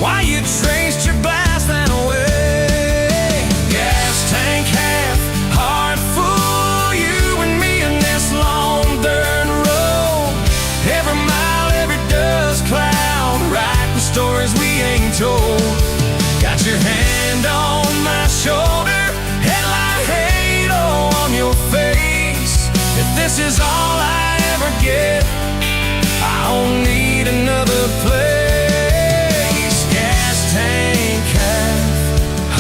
while you traced your blast that away. Gas tank half, heart full, you and me in this long dirt road. Every mile, every dust cloud, writing stories we ain't told. Got your hand on my shoulder, headlight halo on your face. If this is all I ever get, I don't need another place. Gas tank half,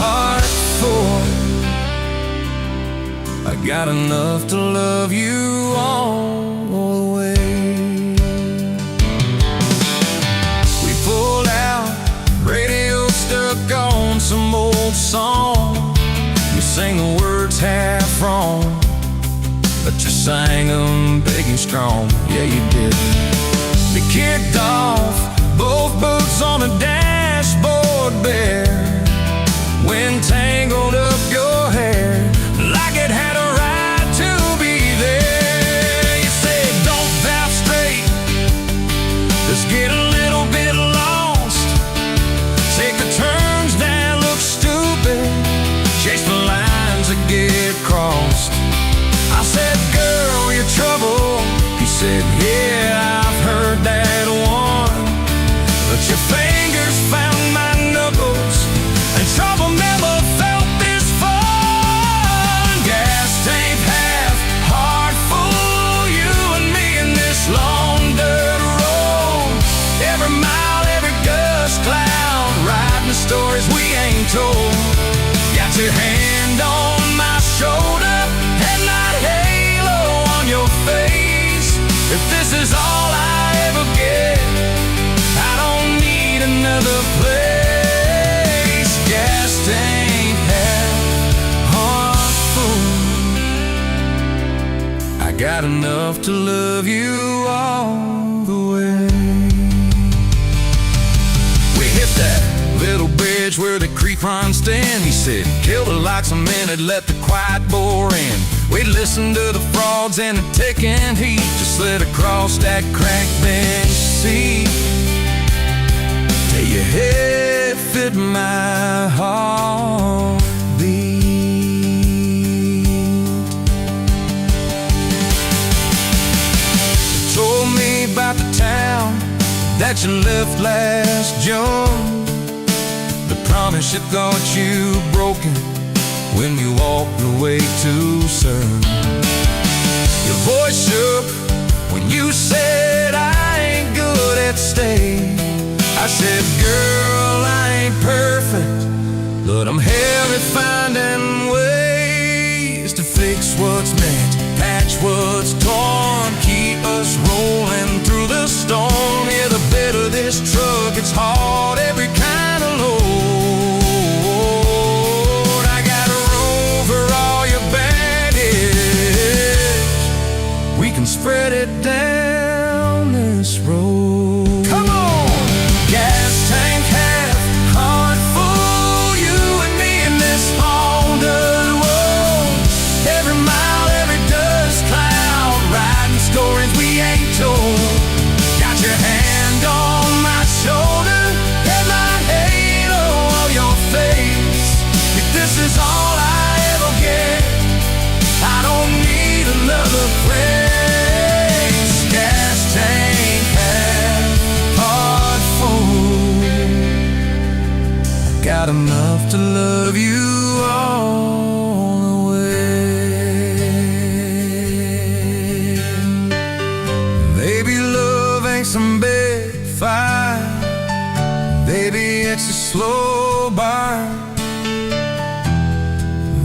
heart full. I got enough to love you all the way. We pulled out, radio stuck on some old song. You sang the words half wrong, but you sang them big and strong. Yeah, you did. We kicked off, both boots on the dashboard bare. Wind tangled up your hair like it had a right to be there. You said, don't valve straight, let's get a little bit lost. Take the turns that look stupid, chase the lines that get crossed. I said, girl, you're trouble. He said, yeah, I've heard that one. But your fingers found my knuckles, and trouble never felt this fun. Gas tank half, heart full, you and me in this long dirt road. Every mile, every dust cloud, writing the stories we ain't told. Got your hand on my shoulder, headlight halo on your face. If this is all I ever get, I don't need another place. Gas tank half, heart full. I got enough to love you all the way. We hit that little bridge where the creek runs in. He said, kill the lights a minute, let the quiet bore in. We'd listen to the frogs and the ticking heat, just slid across that cracked bench seat. Till your head fit my heartbeat. You told me about the town that you left last June, the promise you thought you broken when you walked away too soon. Your voice shook when you said, I ain't good at staying. I said, girl, I ain't perfect, but I'm hell at finding ways to fix what's meant, patch what's torn, keep us rolling through the storm. Yeah, the better this truck, it's hard, every kind of load. Spread it down this road. Come on! Gas tank half, heart full, you and me in this heart.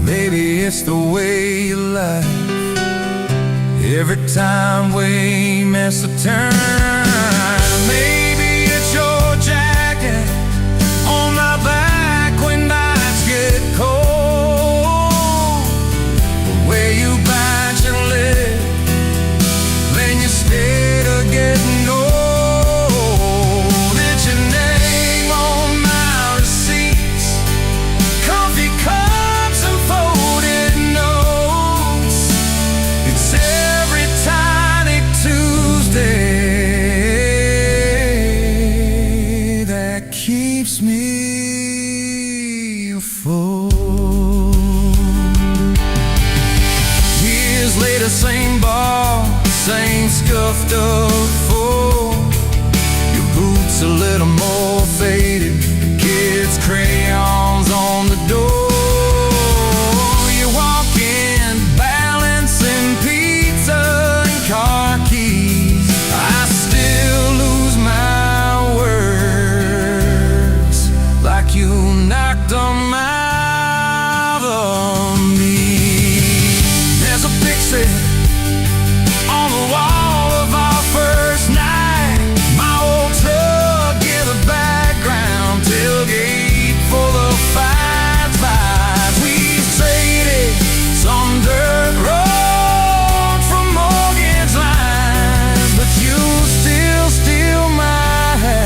Maybe it's the way you lie. Every time we miss a turn. Maybe it's your jacket on my back when nights get cold. Where you bite your lip, then you stay to getting old. It's your name on my receipts, coffee cups and folded notes. It's every tiny Tuesday that keeps me afloat. Years later, same bar, same scuffed up floor. Your boots a little more faded, kids' crayons on the door. You walk in, balancing pizza and car keys. I still lose my words, like you knocked them out of me. There's a picture on the wall of our first night. My old truck in the background, tailgate full of fights. We traded some dirt road for mortgage lines, but you still steal my hat.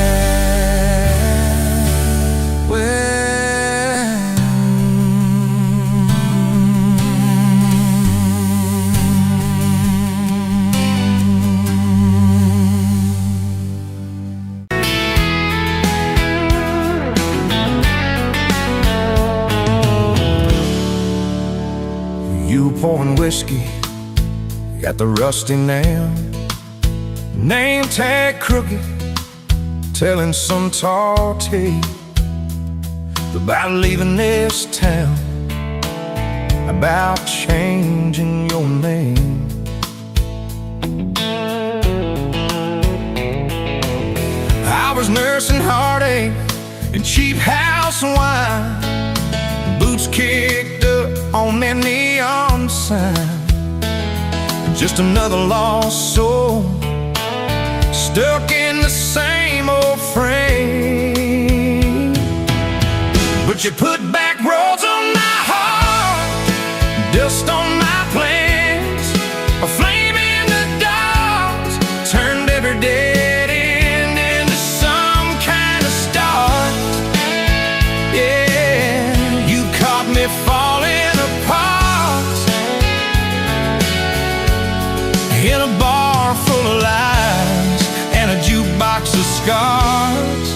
You pouring whiskey, got the rusty nail, name tag crooked, telling some tall tale about leaving this town, about changing your name. I was nursing heartache and cheap house wine, boots kicked up on that neon sign. Just another lost soul, stuck in the same old frame. But you put back roads on my heart, dust on my plans, a flame in the dark, turned every dead end into some kind of start. Yeah, you caught me falling apart in a bar full of lies and a jukebox of scars.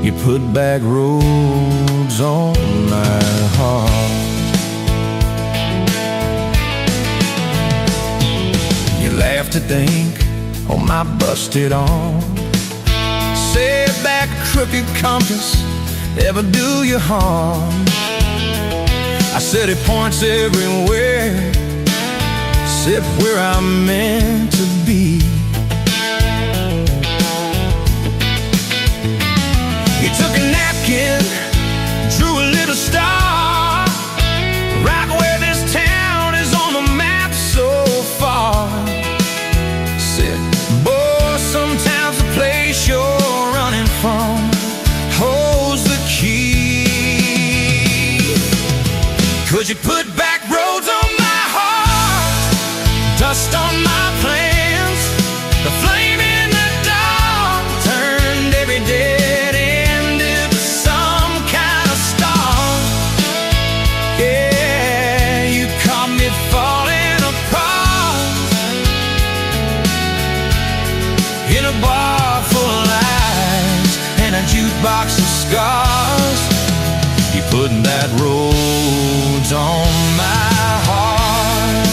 You put back roads on my heart. You laughed to think on my busted arm, said that crooked compass ever do you harm. I said it points everywhere except where I'm meant to be. You took a napkin, drew a little star, right where this town is on the map so far. Said, boy, sometimes the place you're running from holds the key. 'Cause you put back roads on my heart, dust on my plans, the flame in the dark turned every dead end into some kind of star. Yeah, you caught me falling apart in a bar full of lies and a jukebox of scars. You put that roads on my heart.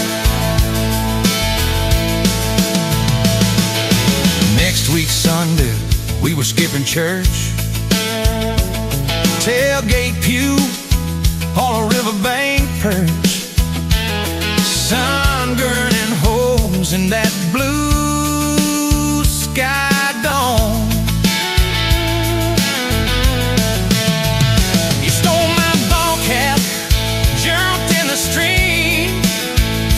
Next week Sunday, we were skipping church, tailgate pew on a riverbank perch, sun burning holes in that blue sky dome. You stole my ball cap, jumped in the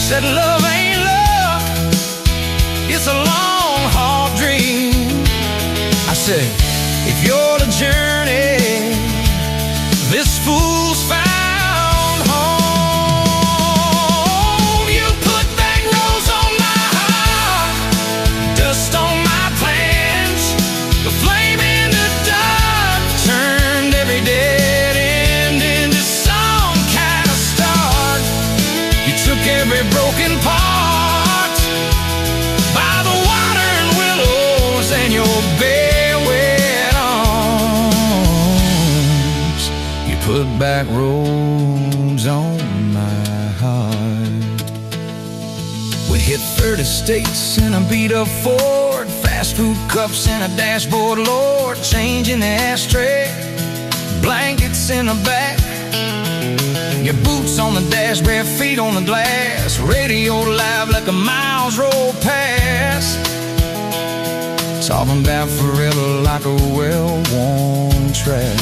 Said love ain't luck, it's a long, hard dream. I said, if you're the journey, this fool's found home. You put back rose on my heart, dust on my plans. The flame in the dark turned every dead end into some kind of start. You took every broken part by the water and willows and your bare wet arms. You put back roads on my heart. We hit 30 states in a beat-up Ford, fast food cups in a dashboard, Lord, change in the ashtray, blankets in the back, your boots on the dash, bare feet on the glass, radio live like a miles roll past, talking about forever like a well-worn track.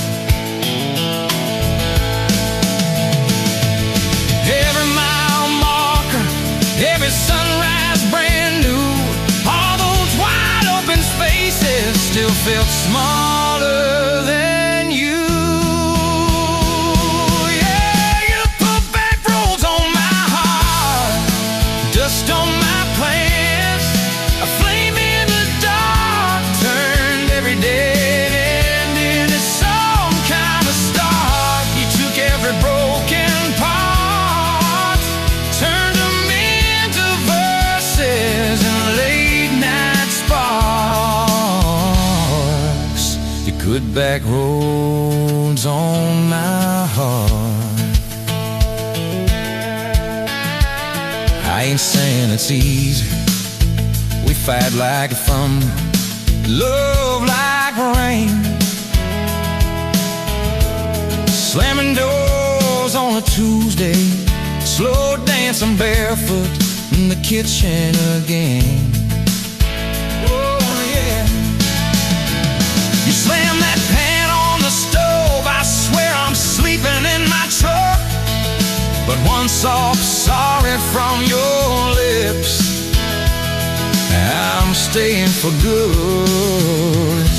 Every mile marker, every sunrise brand new, all those wide open spaces still felt smaller than you. Yeah, you put back roads on my heart, dust on my plans. A flame in the dark turned every dead end into some kind of start. You took every broken part, turned them into verses and late night sparks. You put back roads on my heart. I ain't saying it's easy. We fight like a thunder, love like rain, slamming doors on a Tuesday, slow dancing barefoot in the kitchen again. Oh yeah. You slam that pan on the stove, I swear I'm sleeping in my truck. But one soft sorry from your lips, I'm staying for good.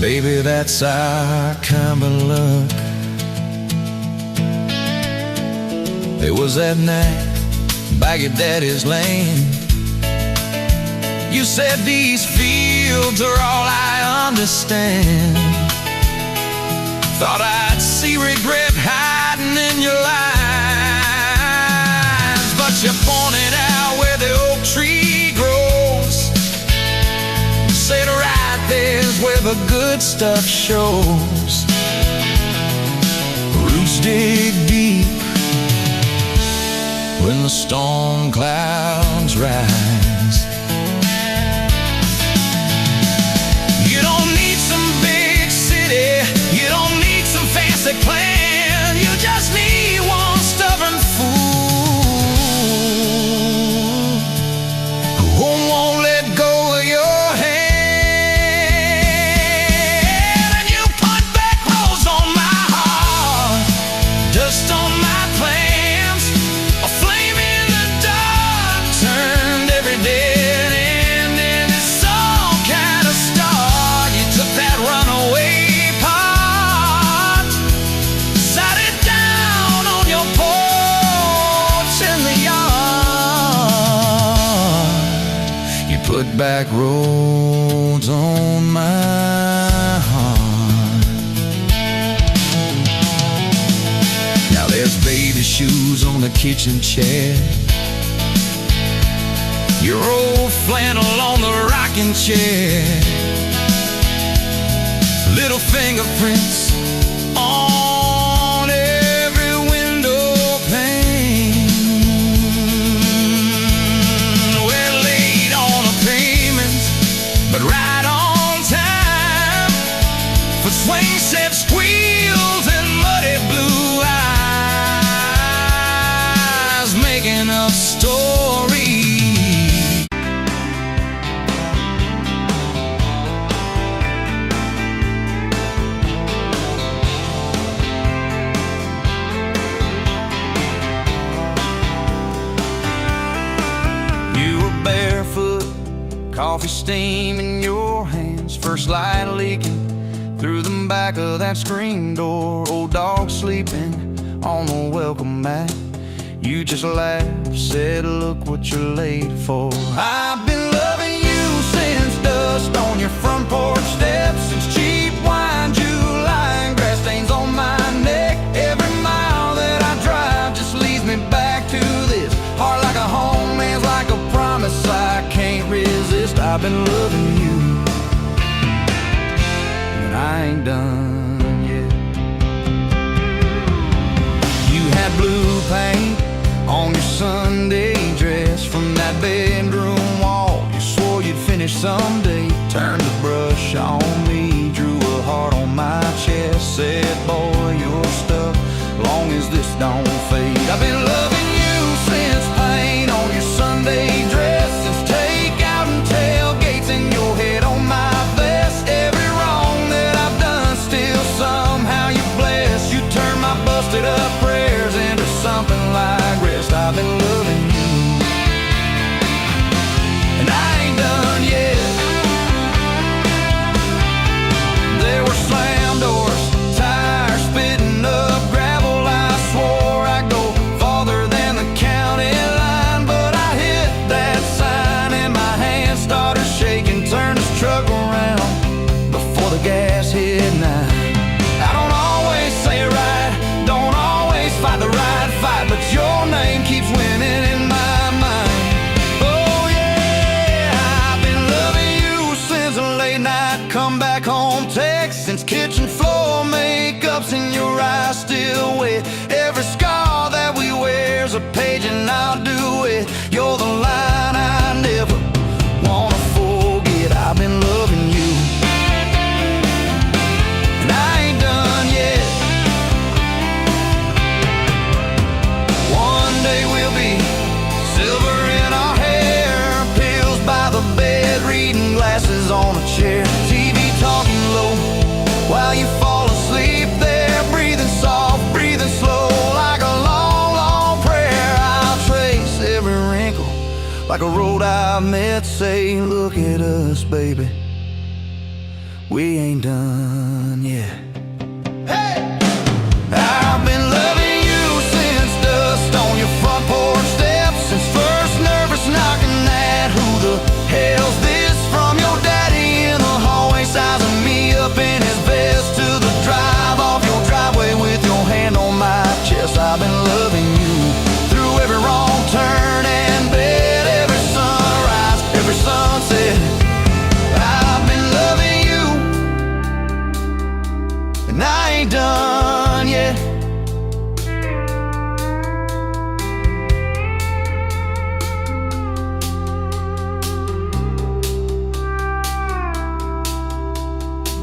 Baby, that's our kind of luck. It was that night by your daddy's lane. You said these fields are all I understand. Thought I'd see regret hiding in your eyes, but you pointed out where the oak tree grows. You said right there's where the good stuff shows. Roots dig deep when the storm clouds rise. You don't need some big city, you don't need some fancy plan. You just need one stubborn fool who won't let go of your hand. And you put back roads on my heart, dust on my plans. A flame in the dark turned every dead end into some kind of start. You took that runaway part, sat it down on your porch in the yard. You put back roads on my heart. Now there's baby shoes on the kitchen chair, your old flannel on the rocking chair, little fingerprints on every window pane. We're late on a payment, but right on time for swing set squeals and muddy blue eyes, making up stories. Coffee steam in your hands, first light leaking through the back of that screen door. Old dog sleeping on the welcome mat. You just laughed, said, look what you're late for. I've been loving you since dust on your front porch steps, since cheap wine, July, and grass stains on my neck. Every mile that I drive just leads me back to this. Heart like a home, hands like a promise I can't resist. I've been loving you, and I ain't done yet. You had blue paint on your Sunday dress from that bedroom wall. You swore you'd finish someday. Turned the brush on me, drew a heart on my chest, said, boy, you're stuck long as this don't fade. I've been loving you since paint on your Sunday dress, since takeout and tailgates in your head on my vest. Every wrong that I've done, still somehow you bless. You turn my busted up prayers into something like rest. I've been loving you, and I ain't done yet. There were slam doors, tires spitting up gravel. I swore I'd go farther than the county line, but I hit that sign and my hand started shaking. Turned this truck around before the gas hit 9. I don't always say it right, don't always fight the right fight, but your name keeps winning in my mind. Oh yeah, I've been loving you since a late night come back home text, since kitchen floor makeup's in your eyes still wet. Every scar that we wear's a page and I'll do it. You're the line I never wanna forget. I've been loving you, and I ain't done yet. One day we'll be silver in our hair, pills by the bed, reading glasses on a chair, TV talking low while you fall asleep there, breathing soft, breathing slow, like a long, long prayer. I'll trace every wrinkle like a road I've met. Say, look at us, baby, we ain't done yet. Hey! I've been loving you since dust on your front porch steps, since first nervous knocking at who the hell's this, from your daddy in the hallway sizing me up in his vest, to the drive off your driveway with your hand on my chest. I've been loving you through every wrong turn and bed, every sunrise, every sunset. I've been loving you, and I ain't done yet.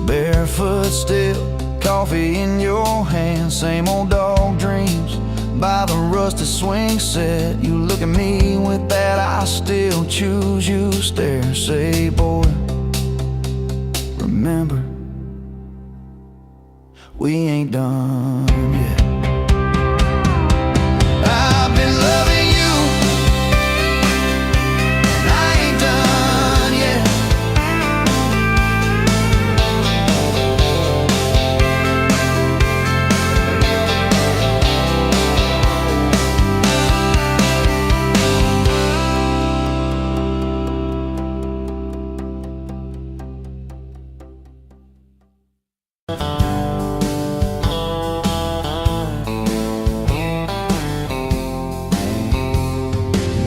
Barefoot still, coffee in your hand, same old dog dreams by the rusted swing set. You look at me with that I still choose you stare. Say, boy, remember, we ain't done yet. I've been loving you, and I ain't done yet.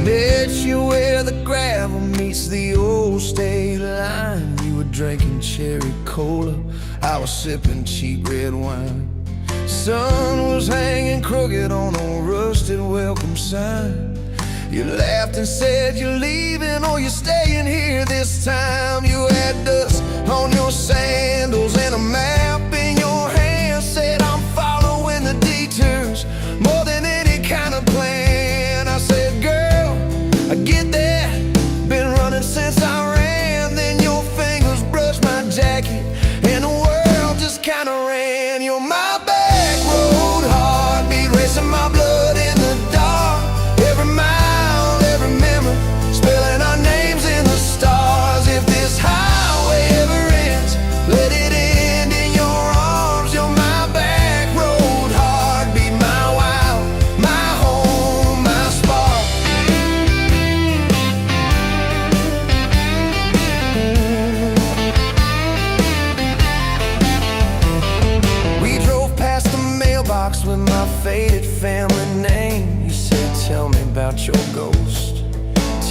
Met you where the gravel meets the old state line. You were drinking cherry cola, I was sipping cheap red wine. Sun was hanging crooked on a rusted welcome sign. You laughed and said you're leaving or you're staying here this time. You had dust on your sandals and a map in your hand, said I'm following the detours more than any kind of plan. I said, girl, I get that, been running since I ran. Then your fingers brushed my jacket and the world just kinda ran. You're my back road heartbeat, racing my blood in the dark. Every mile, every memory, spelling our names in the stars. about your ghost.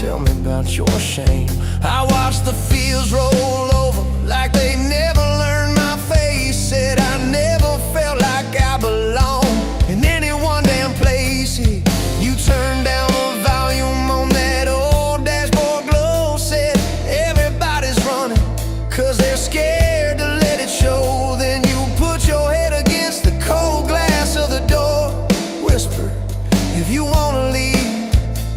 Tell me about your shame. I watched the fields roll over like they never learned my face. Said I never felt like I belonged in any one damn place. You turned down the volume on that old dashboard glow. Said everybody's running 'cause they're scared to let it show. Then you put your head against the cold glass of the door. Whisper, if you wanna leave,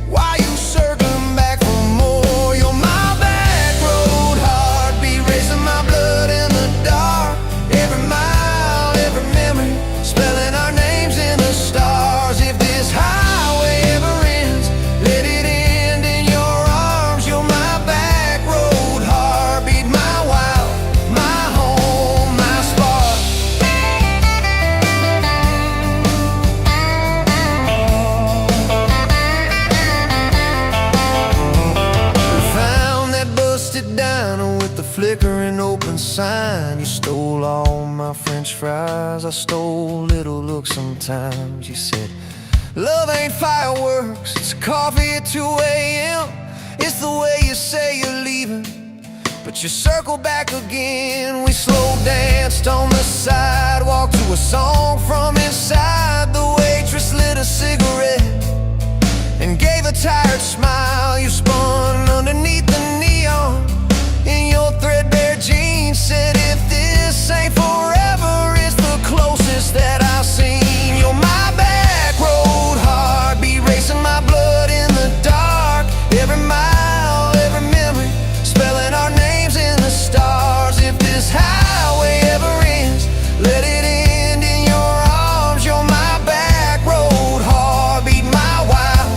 why you circling back for more? You're my back road heartbeat, racing my blood in the dark. Every mile, every memory, spelling our names in the stars. If this highway ever ends, let it end in your arms. You're my back road heartbeat, my wild, my home, my spark. Found that busted diner with the flickering open sign. You stole all my French fries, I stole little looks sometimes. You said, love ain't fireworks, it's coffee at 2 a.m. It's the way you say you're leaving, but you circle back again. We slow danced on the sidewalk to a song from inside. The waitress lit a cigarette and gave a tired smile. You spun underneath the neon in your threadbare jeans. Said if this ain't forever, it's the closest that I've seen. You're my back road heartbeat, racing my blood in the dark. Every mile, every memory, spelling our names in the stars. If this highway ever ends, let it end in your arms. You're my back road heartbeat, my wild,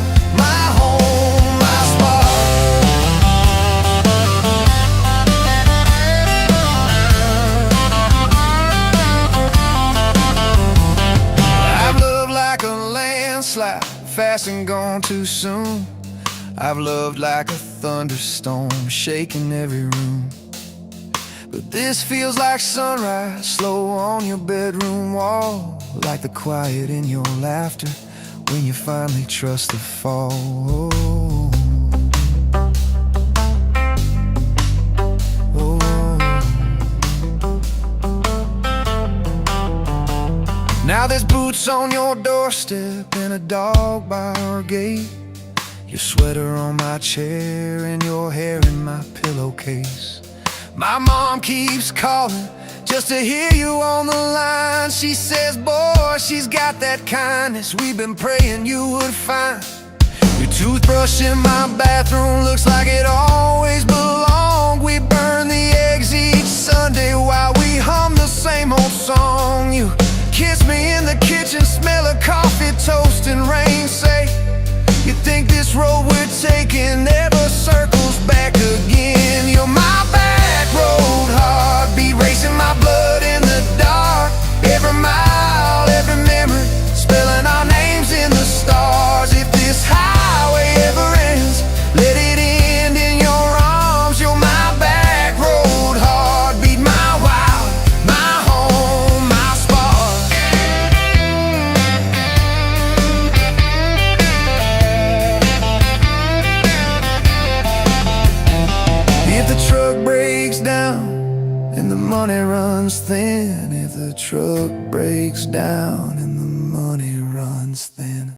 my home, my spark. I've loved like a landslide, fast and gone too soon. I've loved like a thunderstorm, shaking every room. But this feels like sunrise, slow on your bedroom wall. Like the quiet in your laughter when you finally trust the fall. Now there's boots on your doorstep and a dog by our gate. Your sweater on my chair and your hair in my pillowcase. My mom keeps calling just to hear you on the line. She says, boy, she's got that kindness we've been praying you would find. Your toothbrush in my bathroom looks like it always belonged. We burn the eggs each Sunday while we hum the same old song. You kiss me in the kitchen, smell of coffee, toast, and rain. Say, you think this road we're taking never circles back again. You're my back road heartbeat, racing my blood in the dark. Every mile, every memory, spelling our names in the stars. If this highway ever ends, let it end in your arms. You're my back road heartbeat, my wild, my home, my spark. If the truck breaks down and the money runs thin, if the truck breaks down and the money runs thin.